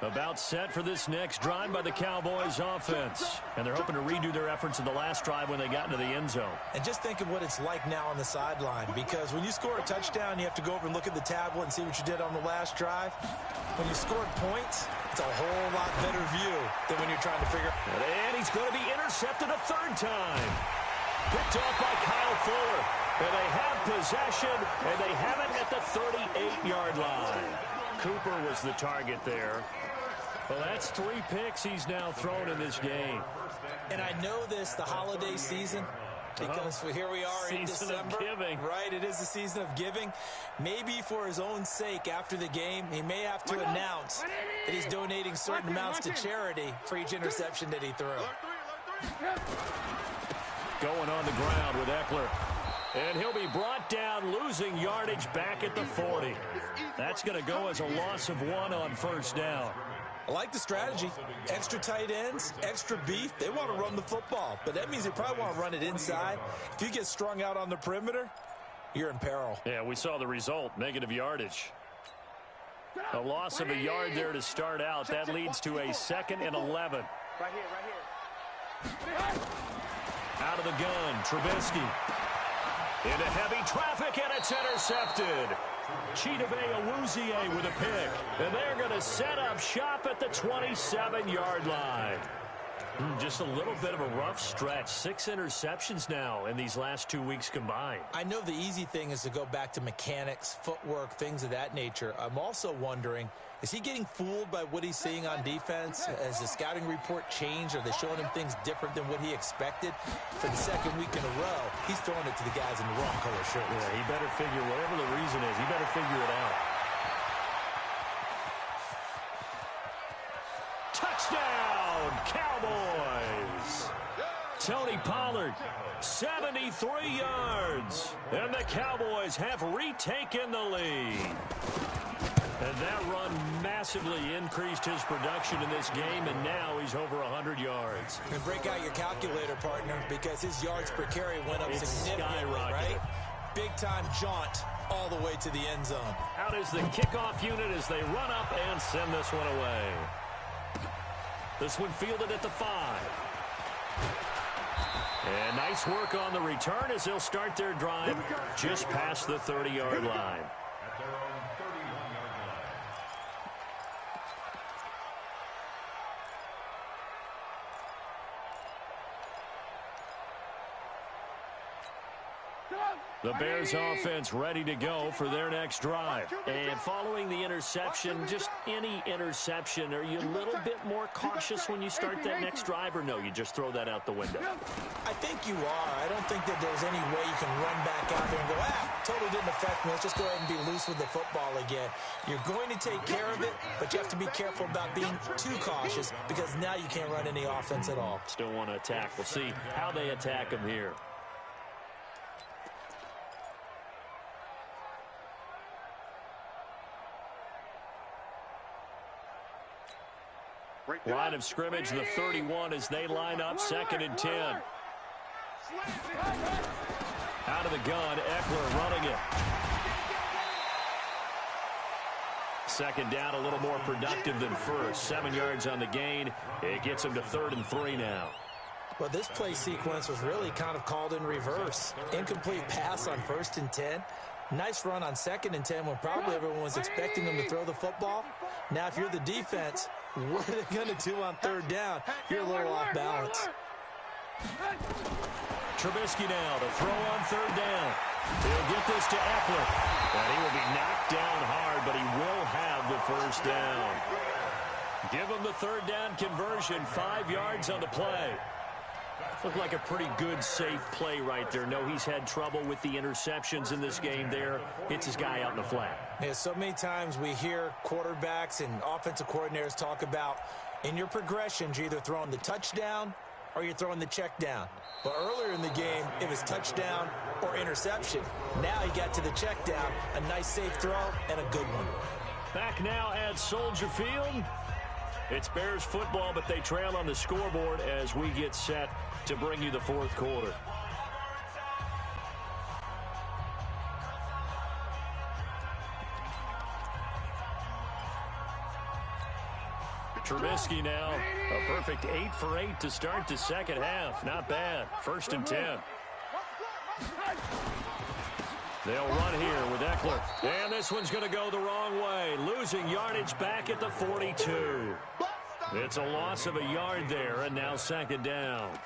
About set for this next drive by the Cowboys offense. And they're hoping to redo their efforts in the last drive when they got into the end zone. And just think of what it's like now on the sideline, because when you score a touchdown, you have to go over and look at the tablet and see what you did on the last drive. When you scored points, it's a whole lot better view than when you're trying to figure out. And he's going to be intercepted a 3rd time. Picked off by Kyle Fuller. And they have possession, and they have it at the 38-yard line. Cooper was the target there. Well, that's 3 picks he's now thrown in this game. And I know this, the holiday season, because here we are in December. Season of giving. Right, it is the season of giving. Maybe for his own sake, after the game, he may have to announce that he's donating certain amounts to charity for each interception that he threw. Going on the ground with Eckler. And he'll be brought down, losing yardage back at the 40. That's going to go as a loss of 1 on first down. I like the strategy. Extra tight ends, extra beef. They want to run the football, but that means they probably want to run it inside. If you get strung out on the perimeter, you're in peril. Yeah, we saw the result, negative yardage. A loss of a yard there to start out. That leads to a 2nd and 11. Right here. Out of the gun, Trubisky. Into heavy traffic, and it's intercepted. Chidobe Awuzie with a pick. And they're going to set up shop at the 27-yard line. Just a little bit of a rough stretch. 6 interceptions now in these last 2 weeks combined. I know the easy thing is to go back to mechanics, footwork, things of that nature. I'm also wondering, is he getting fooled by what he's seeing on defense? Has the scouting report changed? Are they showing him things different than what he expected? For the 2nd week in a row, he's throwing it to the guys in the wrong color shirts. Yeah, he better figure, whatever the reason is, he better figure it out. Touchdown, Cowboys! Tony Pollard, 73 yards. And the Cowboys have retaken the lead. And that run massively increased his production in this game, and now he's over 100 yards. And break out your calculator, partner, because his yards per carry went up significantly, right? Big-time jaunt all the way to the end zone. Out is the kickoff unit as they run up and send this one away. This one fielded at the 5. And nice work on the return as they'll start their drive just past the 30-yard line. At their own 31-yard line. The Bears offense ready to go for their next drive. And following the interception, just any interception, are you a little bit more cautious when you start that next drive, or no, you just throw that out the window? I think you are. I don't think that there's any way you can run back out there and go, totally didn't affect me. Let's just go ahead and be loose with the football again. You're going to take care of it, but you have to be careful about being too cautious because now you can't run any offense at all. Still want to attack. We'll see how they attack him here. Line of scrimmage, the 31 as they line up, 2nd and 10. Out of the gun, Eckler running it. 2nd down, a little more productive than first. 7 yards on the gain. It gets him to 3rd and 3 now. Well, this play sequence was really kind of called in reverse. Incomplete pass on 1st and 10. Nice run on 2nd and 10 when probably everyone was expecting them to throw the football. Now, if you're the defense, what are they going to do on 3rd down? You're a little off balance. Trubisky now to throw on 3rd down. He'll get this to Eckler. And he will be knocked down hard, but he will have the 1st down. Give him the 3rd down conversion, 5 yards on the play. Looked like a pretty good, safe play right there. No, he's had trouble with the interceptions in this game there. Hits his guy out in the flat. Yeah, so many times we hear quarterbacks and offensive coordinators talk about in your progressions, you're either throwing the touchdown or you're throwing the check down. But earlier in the game, it was touchdown or interception. Now he got to the check down, a nice safe throw, and a good one. Back now at Soldier Field. It's Bears football, but they trail on the scoreboard as we get set to bring you the 4th quarter. Trubisky now, a perfect 8 for 8 to start the 2nd half. Not bad. 1st and 10. They'll run here with Eckler. And this one's going to go the wrong way. Losing yardage back at the 42. It's a loss of a yard there, and now second down.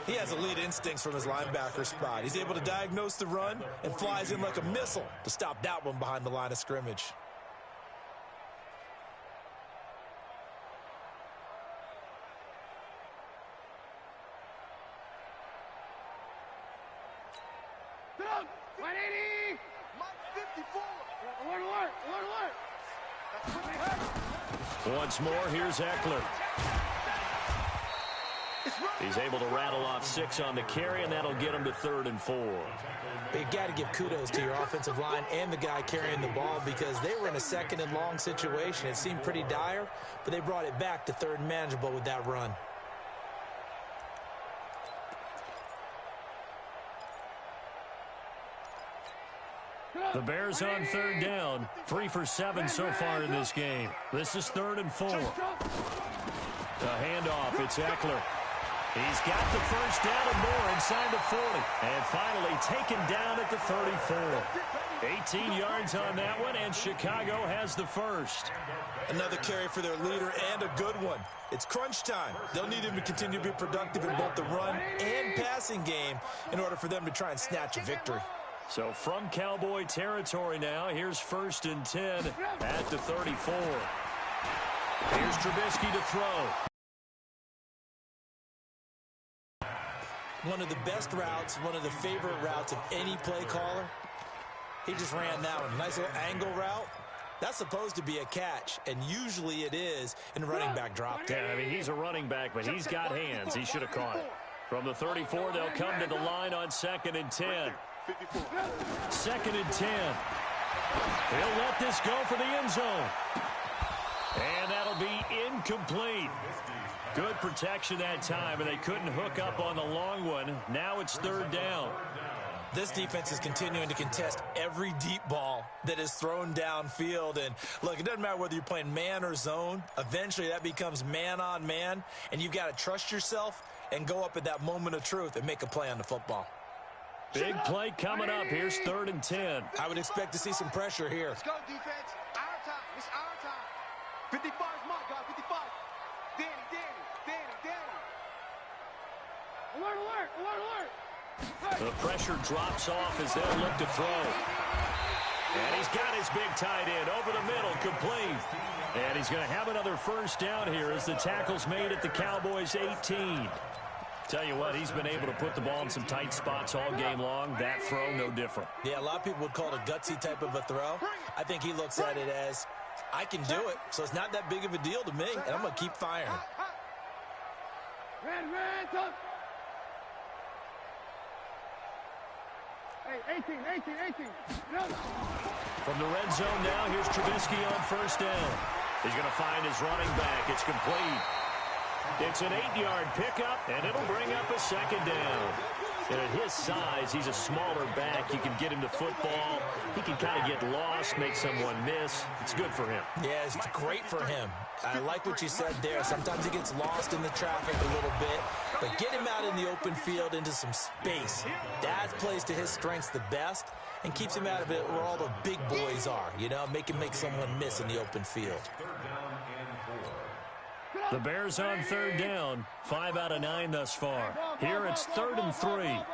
He has elite instincts from his linebacker spot. He's able to diagnose the run and flies in like a missile to stop that one behind the line of scrimmage. Once more, here's Eckler. He's able to rattle off 6 on the carry, and that'll get him to 3rd and 4. You got to give kudos to your offensive line and the guy carrying the ball because they were in a 2nd and long situation. It seemed pretty dire, but they brought it back to 3rd and manageable with that run. The Bears on 3rd down, 3 for 7 so far in this game. This is 3rd and 4. The handoff, it's Eckler. He's got the first down and more inside the 40. And finally taken down at the 34. 18 yards on that one, and Chicago has the first. Another carry for their leader and a good one. It's crunch time. They'll need him to continue to be productive in both the run and passing game in order for them to try and snatch a victory. So from Cowboy territory now, here's 1st and 10 at the 34. Here's Trubisky to throw. One of the best routes, one of the favorite routes of any play caller. He just ran that one. Nice little angle route. That's supposed to be a catch, and usually it is in running back drop. Yeah, I mean, he's a running back, but he's got hands. He should have caught it. From the 34, they'll come to the line on 2nd and 10. 2nd and 10. He'll let this go for the end zone. And that'll be incomplete. Good protection that time, and they couldn't hook up on the long one. Now it's 3rd down. This defense is continuing to contest every deep ball that is thrown downfield. And, look, it doesn't matter whether you're playing man or zone. Eventually that becomes man on man, and you've got to trust yourself and go up at that moment of truth and make a play on the football. Big play coming up. Here's 3rd and 10. I would expect to see some pressure here. Let's go, defense. Our time. It's our time. 55 is my guy. 55. Danny. Alert. The pressure drops off as they'll look to throw. And he's got his big tight end over the middle, complete. And he's going to have another first down here as the tackle's made at the Cowboys' 18. Tell you what, he's been able to put the ball in some tight spots all game long. That throw, no different. Yeah, a lot of people would call it a gutsy type of a throw. I think he looks at it as, I can do it, so it's not that big of a deal to me, and I'm going to keep firing. Red, tough. Hey, 18. From the red zone now, here's Trubisky on 1st down. He's going to find his running back. It's complete. It's an 8-yard pickup, and it'll bring up a 2nd down. And at his size, he's a smaller back. You can get him to football. He can kind of get lost, make someone miss. It's good for him. Yeah, it's great for him. I like what you said there. Sometimes he gets lost in the traffic a little bit, but get him out in the open field into some space. That plays to his strengths the best and keeps him out of it where all the big boys are, you know, make him make someone miss in the open field. The Bears on 3rd down, 5 out of 9 thus far. Here it's 3rd and 3. And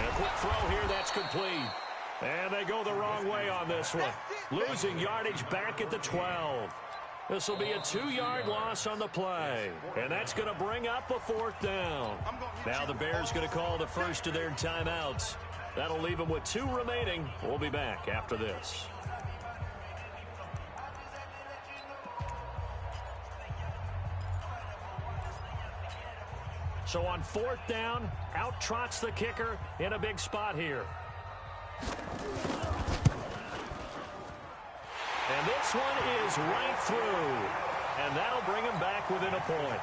a quick throw here, that's complete. And they go the wrong way on this one. Losing yardage back at the 12. This will be a 2-yard loss on the play. And that's going to bring up a 4th down. Now the Bears going to call the first of their timeouts. That'll leave them with 2 remaining. We'll be back after this. So on 4th down, out trots the kicker in a big spot here. And this one is right through. And that'll bring him back within a point.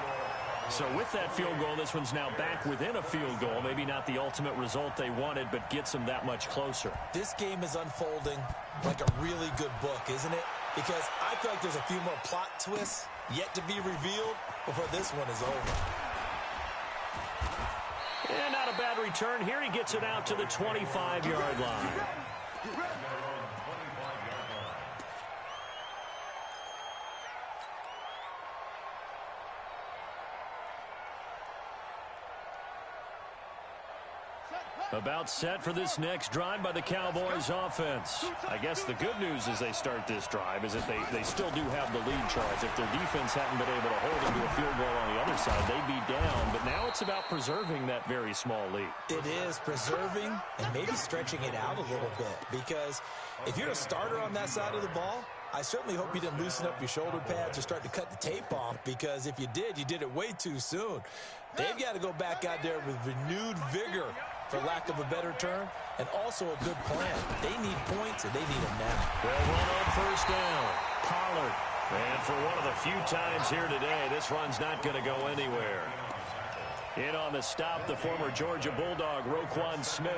So with that field goal, this one's now back within a field goal. Maybe not the ultimate result they wanted, but gets them that much closer. This game is unfolding like a really good book, isn't it? Because I feel like there's a few more plot twists yet to be revealed before this one is over. And not a bad return here. He gets it out to the 25-yard line. About set for this next drive by the Cowboys offense. I guess the good news as they start this drive is that they still do have the lead, Charles. If their defense hadn't been able to hold them to a field goal on the other side, they'd be down. But now it's about preserving that very small lead. It is preserving and maybe stretching it out a little bit, because if you're a starter on that side of the ball, I certainly hope you didn't loosen up your shoulder pads or start to cut the tape off, because if you did it way too soon. They've got to go back out there with renewed vigor, for lack of a better term, and also a good plan. They need points, and they need them now. They'll run on first down. Pollard. And for one of the few times here today, this run's not going to go anywhere. In on the stop, the former Georgia Bulldog, Roquan Smith.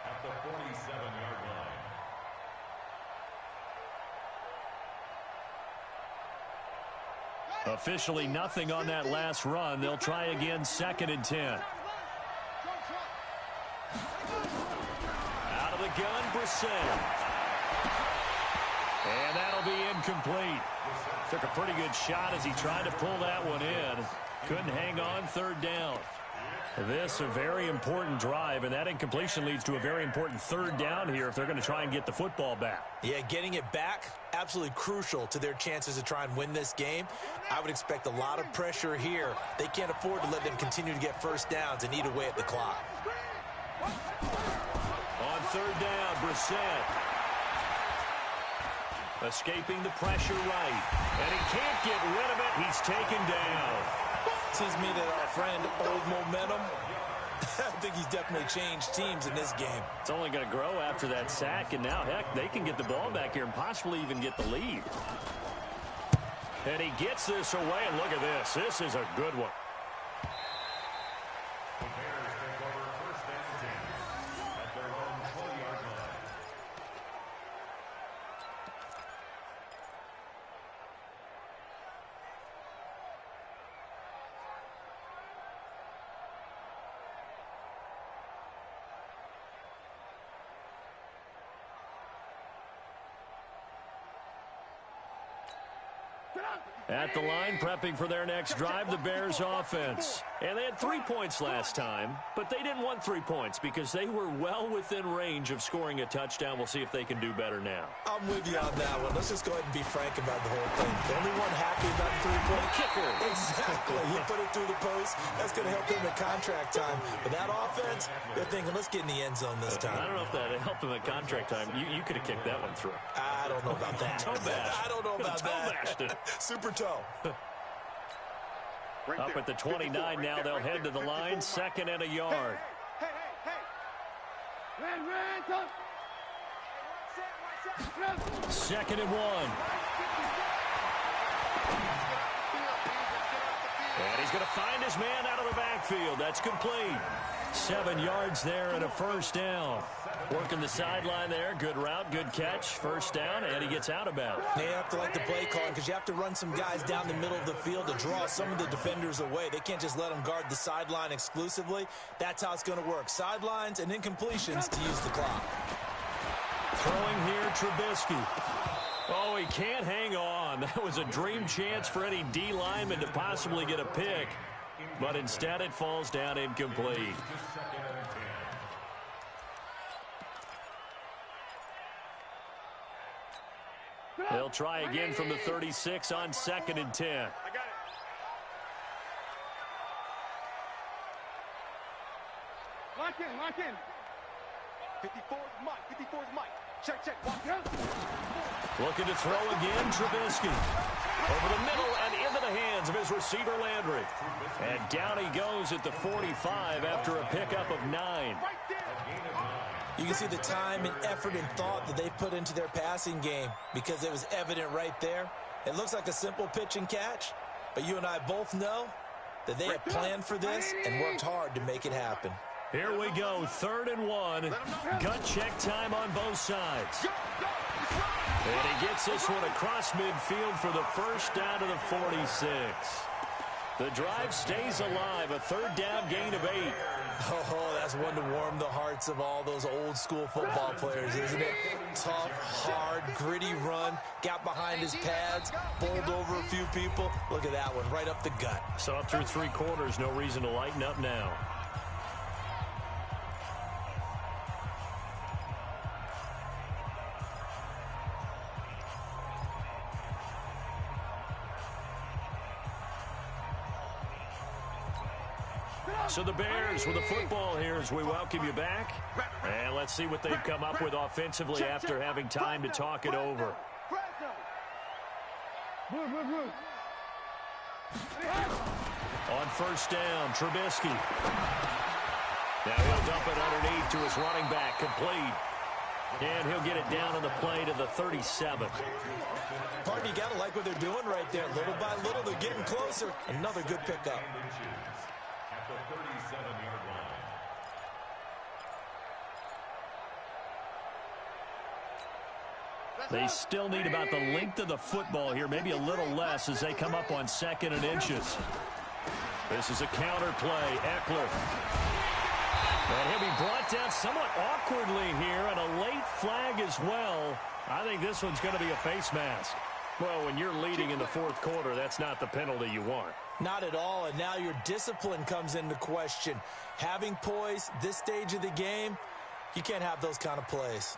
At the 47-yard line. Officially nothing on that last run. They'll try again, 2nd and 10. Out of the gun, Brissett. And that'll be incomplete. Took a pretty good shot as he tried to pull that one in. Couldn't hang on, 3rd down. This a very important drive, and that incompletion leads to a very important 3rd down here if they're going to try and get the football back. Yeah, getting it back, absolutely crucial to their chances to try and win this game. I would expect a lot of pressure here. They can't afford to let them continue to get first downs and eat away at the clock. On 3rd down, Brissett. Escaping the pressure right. And he can't get rid of it. He's taken down. Seems to me that our friend, old momentum, I think he's definitely changed teams in this game. It's only going to grow after that sack, and now, heck, they can get the ball back here and possibly even get the lead. And he gets this away, and look at this. This is a good one. The Bears take over first and 10 at their own 20-yard line. At the line, prepping for their next drive, the Bears offense. And they had 3 points last time, but they didn't want 3 points because they were well within range of scoring a touchdown. We'll see if they can do better now. I'm with you on that one. Let's just go ahead and be frank about the whole thing. The only one happy about the 3-point kicker. Exactly. You put it through the post. That's going to help him at contract time. But that offense, they're thinking, let's get in the end zone this time. I don't know if that helped him at contract time. You could have kicked that one through. I don't know about that. Toe bash. I don't know about that. Bashed it. Super toe. Up at the 29 now, they'll head to the line, 2nd and a yard. Second and 1. And he's going to find his man out of the backfield. That's complete. 7 yards there and a first down. Working the sideline there. Good route, good catch. First down, and he gets out of bounds. They have to like the play calling because you have to run some guys down the middle of the field to draw some of the defenders away. They can't just let them guard the sideline exclusively. That's how it's going to work. Sidelines and incompletions to use the clock. Throwing here, Trubisky. Oh, he can't hang on. That was a dream chance for any D lineman to possibly get a pick. But instead it falls down incomplete. They'll try again from the 36 on 2nd and 10. I got it. Lock in, lock in. 54 is Mike. 54 is Mike. Check, check. Walk out. Looking to throw again, Trubisky. Over the middle and into the hands of his receiver, Landry. And down he goes at the 45 after a pickup of 9. You can see the time and effort and thought that they put into their passing game because it was evident right there. It looks like a simple pitch and catch, but you and I both know that they have planned for this and worked hard to make it happen. Here we go, 3rd and 1. Gut check time on both sides. And he gets this one across midfield for the first down to the 46. The drive stays alive, a 3rd down gain of 8. Oh, that's one to warm the hearts of all those old school football players, isn't it? Tough, hard, gritty run, got behind his pads, bowled over a few people. Look at that one, right up the gut. So up through 3 quarters, no reason to lighten up now. So the Bears with the football here as we welcome you back. And let's see what they've come up with offensively after having time to talk it over. On first down, Trubisky. Now he'll dump it underneath to his running back, complete. And he'll get it down on the play to the 37. Partner, you got to like what they're doing right there. Little by little, they're getting closer. Another good pickup. At the 37-yard line. They still need about the length of the football here, maybe a little less as they come up on 2nd and inches. This is a counter play. Eckler. And he'll be brought down somewhat awkwardly here, and a late flag as well. I think this one's going to be a face mask. Well, when you're leading in the 4th quarter, that's not the penalty you want. Not at all, and now your discipline comes into question. Having poise this stage of the game, you can't have those kind of plays.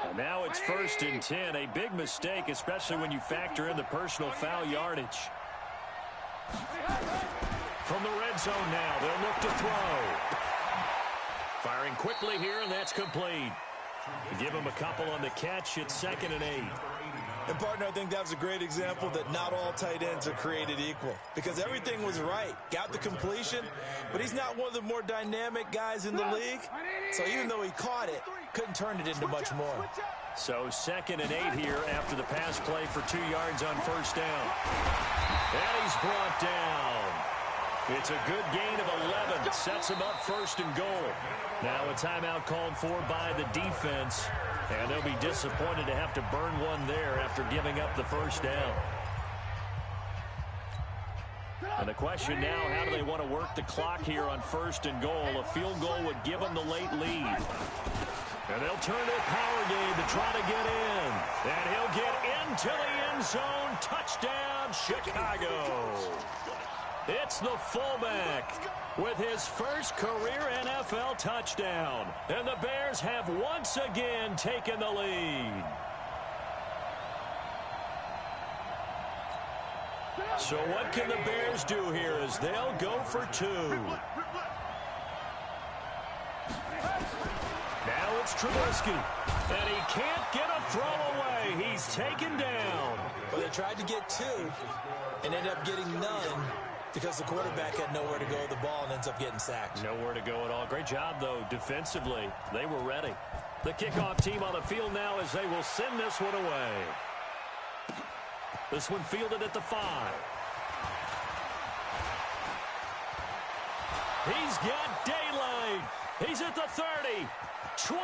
And now it's 1st and 10. A big mistake, especially when you factor in the personal foul yardage. From the red zone now, they'll look to throw. Firing quickly here, and that's complete. Give him a couple on the catch. It's 2nd and 8. And, partner, I think that was a great example that not all tight ends are created equal. Because everything was right. Got the completion, but he's not one of the more dynamic guys in the league. So even though he caught it, couldn't turn it into much more. So 2nd and 8 here after the pass play for 2 yards on first down. And he's brought down. It's a good gain of 11. Sets him up 1st and goal. Now a timeout called for by the defense. And they'll be disappointed to have to burn one there after giving up the first down. And the question now, how do they want to work the clock here on 1st and goal? A field goal would give them the late lead. And they'll turn their power game to try to get in. And he'll get into the end zone. Touchdown, Chicago. It's the fullback with his first career NFL touchdown. And the Bears have once again taken the lead. So what can the Bears do here as they'll go for 2? Now it's Trubisky. And he can't get a throw away. He's taken down. But they tried to get 2 and ended up getting none because the quarterback had nowhere to go with the ball and ends up getting sacked. Nowhere to go at all. Great job, though, defensively. They were ready. The kickoff team on the field now as they will send this one away. This one fielded at the 5. He's got daylight. He's at the 30, 20.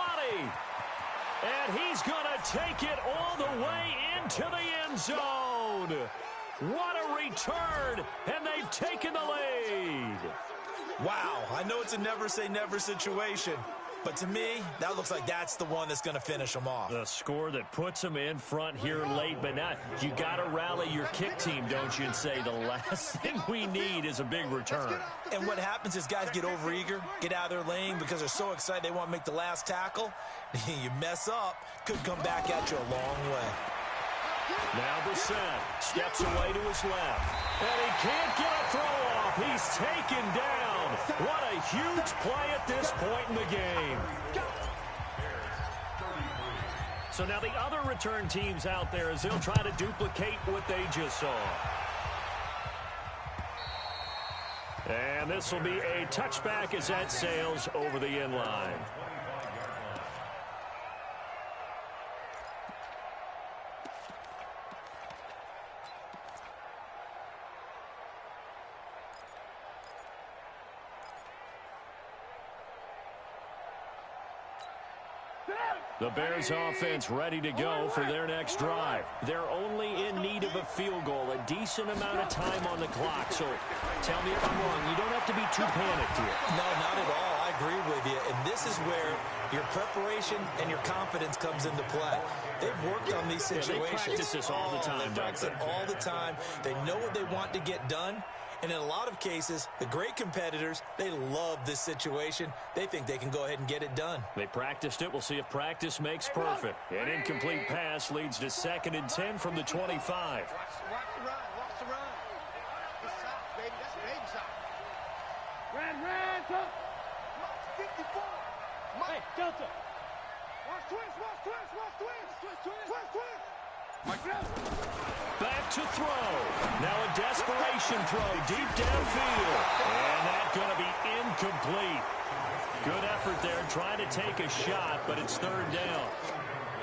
And he's going to take it all the way into the end zone. What a return, and they've taken the lead. Wow, I know it's a never-say-never situation, but to me, that looks like that's the one that's going to finish them off. The score that puts them in front here late, but not. You got to rally your kick team, don't you, and say the last thing we need is a big return. And what happens is guys get overeager, get out of their lane because they're so excited they want to make the last tackle. You mess up, could come back at you a long way. Now Brissett steps away to his left. And he can't get a throw off. He's taken down. What a huge play at this point in the game. So now the other return teams out there as they'll try to duplicate what they just saw. And this will be a touchback as that sails over the end line. The Bears offense ready to go for their next drive. They're only in need of a field goal, a decent amount of time on the clock. So tell me if I'm wrong. You don't have to be too panicked here. No, not at all. I agree with you. And this is where your preparation and your confidence comes into play. They've worked on these situations. Yeah, they practice this all the time. They practice it all the time. They know what they want to get done. And in a lot of cases, the great competitors, they love this situation. They think they can go ahead and get it done. They practiced it. We'll see if practice makes perfect. An incomplete pass leads to 2nd and 10 from the 25. Watch the run. Watch the run. baby. That's a baby shot. Red, up. Mark 54. Hey, Delta. Watch twist. Back to throw. Now a desperation throw deep downfield. And that's going to be incomplete. Good effort there trying to take a shot, but it's third down.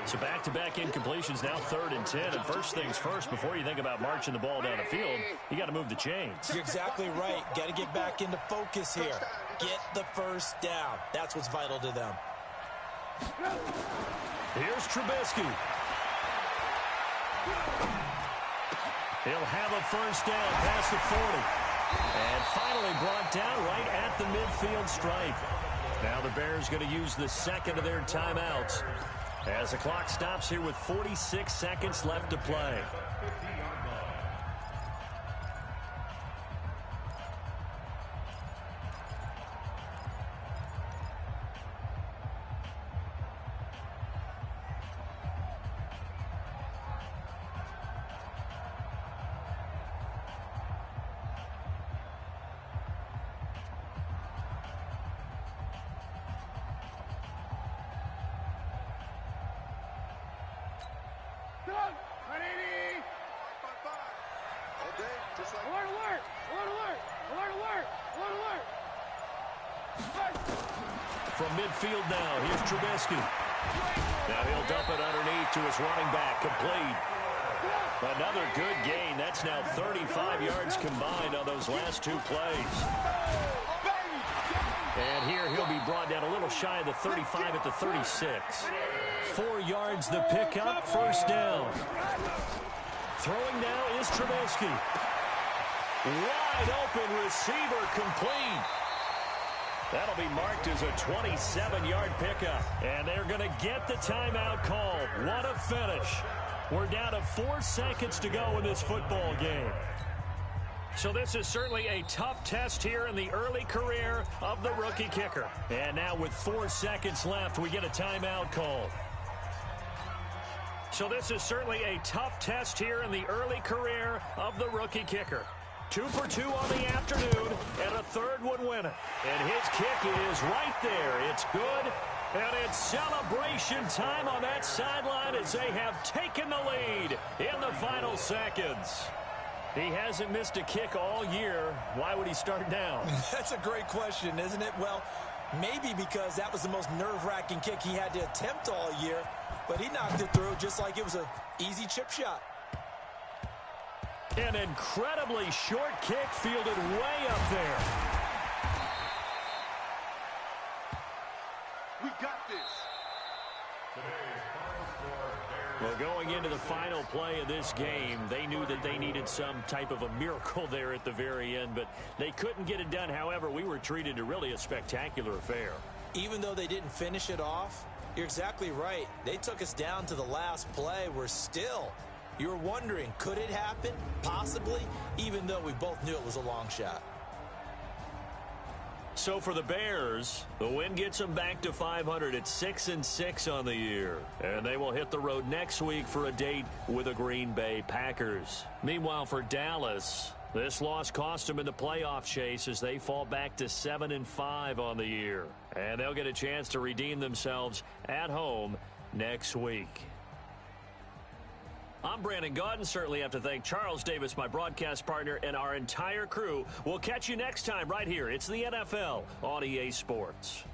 So back-to-back incompletions, now 3rd and 10. And first things first, before you think about marching the ball down the field, you got to move the chains. You're exactly right. Got to get back into focus here. Get the first down. That's what's vital to them. Here's Trubisky. He'll have a first down past the 40. And finally brought down right at the midfield stripe. Now the Bears going to use the second of their timeouts as the clock stops here with 46 seconds left to play. From midfield now, here's Trubisky. Now he'll dump it underneath to his running back, complete. Another good gain. That's now 35 yards combined on those last 2 plays. And here he'll be brought down a little shy of the 35 at the 36. 4 yards the pickup, first down. Throwing now is Trubisky. Wide open receiver, complete. That'll be marked as a 27-yard pickup. And they're going to get the timeout called. What a finish. We're down to 4 seconds to go in this football game. So this is certainly a tough test here in the early career of the rookie kicker. And now with 4 seconds left, we get a timeout called. So this is certainly a tough test here in the early career of the rookie kicker. 2 for 2 on the afternoon, and a third would win it. And his kick is right there. It's good, and it's celebration time on that sideline as they have taken the lead in the final seconds. He hasn't missed a kick all year. Why would he start now? That's a great question, isn't it? Well, maybe because that was the most nerve-wracking kick he had to attempt all year, but he knocked it through just like it was an easy chip shot. An incredibly short kick fielded way up there. We got this. Well, going into the final play of this game, they knew that they needed some type of a miracle there at the very end, but they couldn't get it done. However, we were treated to really a spectacular affair. Even though they didn't finish it off, you're exactly right. They took us down to the last play. We're still... You were wondering, could it happen? Possibly, even though we both knew it was a long shot. So for the Bears, the win gets them back to 500 at 6-6 on the year. And they will hit the road next week for a date with the Green Bay Packers. Meanwhile, for Dallas, this loss cost them in the playoff chase as they fall back to 7-5 on the year. And they'll get a chance to redeem themselves at home next week. I'm Brandon Gaudin. Certainly have to thank Charles Davis, my broadcast partner, and our entire crew. We'll catch you next time right here. It's the NFL on EA Sports.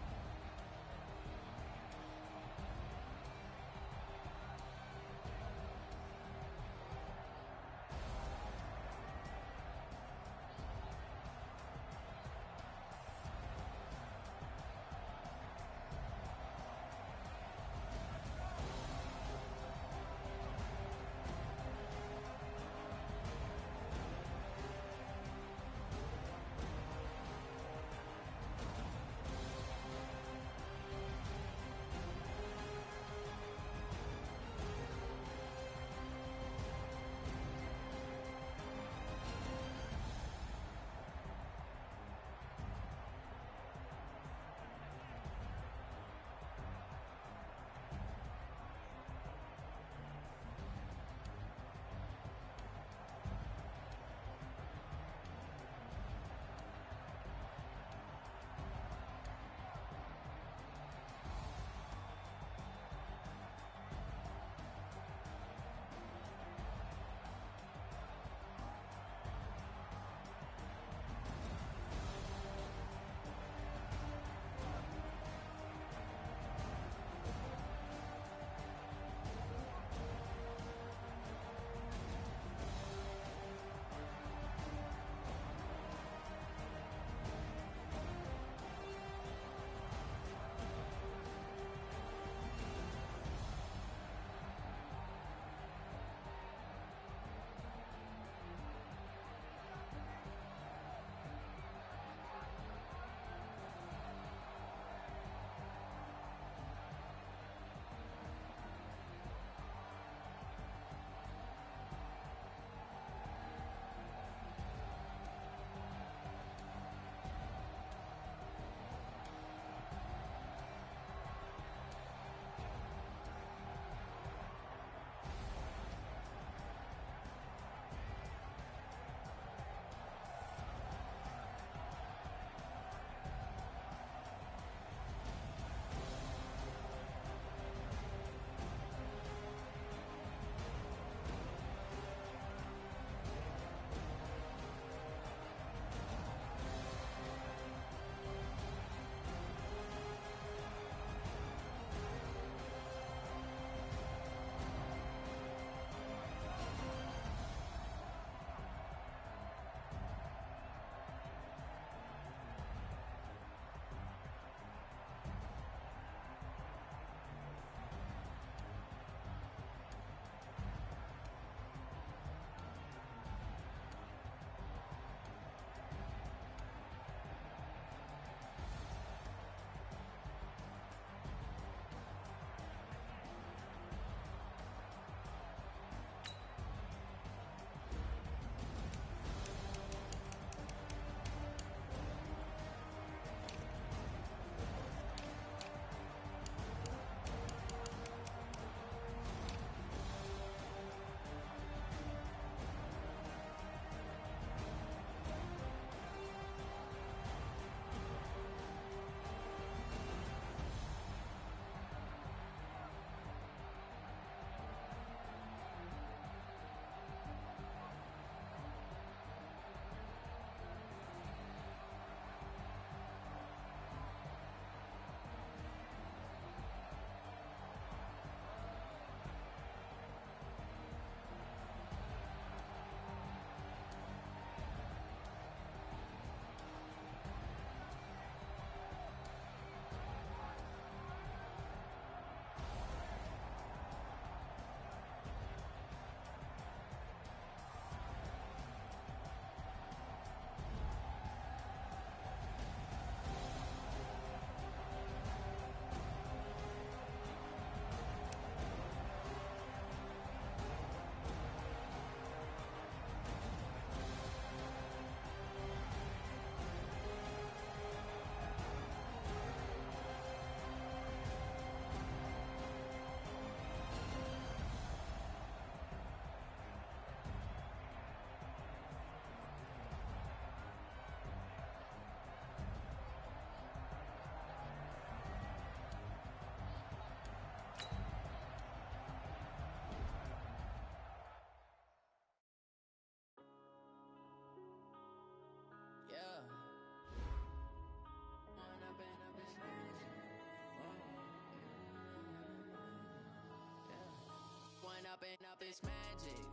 about this magic.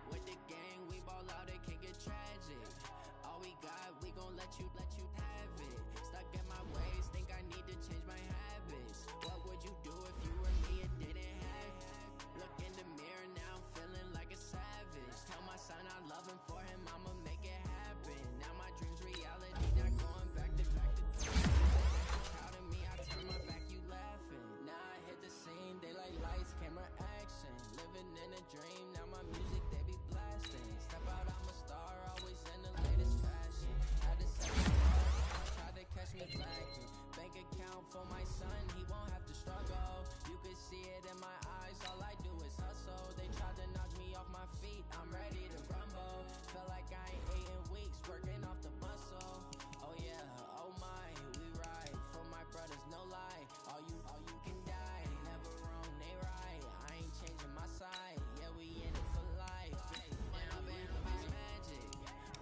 With the gang, we ball out, it can get tragic. All we got, we gon' let you have it. Stuck in my ways, think I need to change my habits. What would you do if you were me and didn't have it? Look in the mirror, now I'm feeling like a savage. Tell my son I love him, for him I'ma make it happen. Now my dreams reality, not going back to proud of me, I turn my back, you laughing. Now I hit the scene, they like lights, camera, action. Living in a dream, now my music they be blasting. Step out, I'm a star, always in the latest fashion. Had to set the bar, tried to catch me lacking. Bank account for my son, he won't have to struggle. You can see it in my eyes, all I do is hustle. They tried to knock me off my feet, I'm ready to rumble. Felt like I ain't ate in weeks, working off the muscle. Oh yeah, oh my, we ride for my brothers, no lie. All you can die, never wrong, they right. I ain't changing my side, yeah, we in it for life. Now it's magic.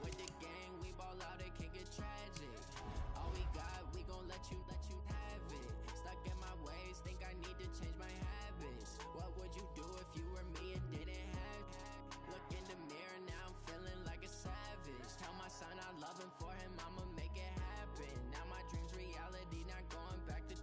With the gang, we ball out, it can get tragic. All we got, we gon' let you have it. Stuck in my ways, think I need to change my habits. What would you do if you were me and didn't have it? Look in the mirror, now I'm feeling like a savage. Tell my son I love him, for him I'ma make it happen. Now my dreams reality, not going back to.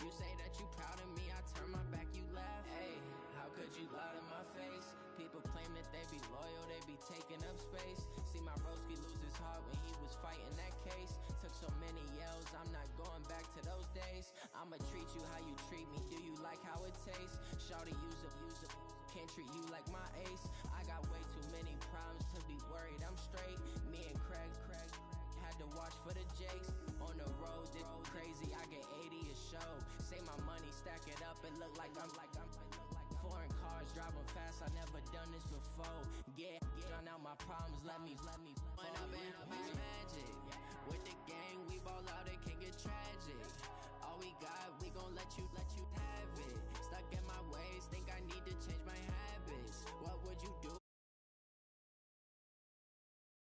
You say that you proud of me, I turn my back, you laugh. Hey, how could you lie to my face? People claim that they be loyal, they be taking up space. See my broski lose his heart when he was fighting that case. Took so many yells, I'm not going back to those days. I'ma treat you how you treat me, do you like how it tastes? Shawty, use up, can't treat you like my ace. I got way too many problems to be worried, I'm straight. Me and Craig had to watch for the Jakes. On the road, this crazy, I get 80 a show. Say my money, stack it up, it look like I'm foreign cars, driving fast, I never done this before. Get drown out my problems, let me point up and it's magic. With the gang, we ball out, it can get tragic. All we got, we gon' let you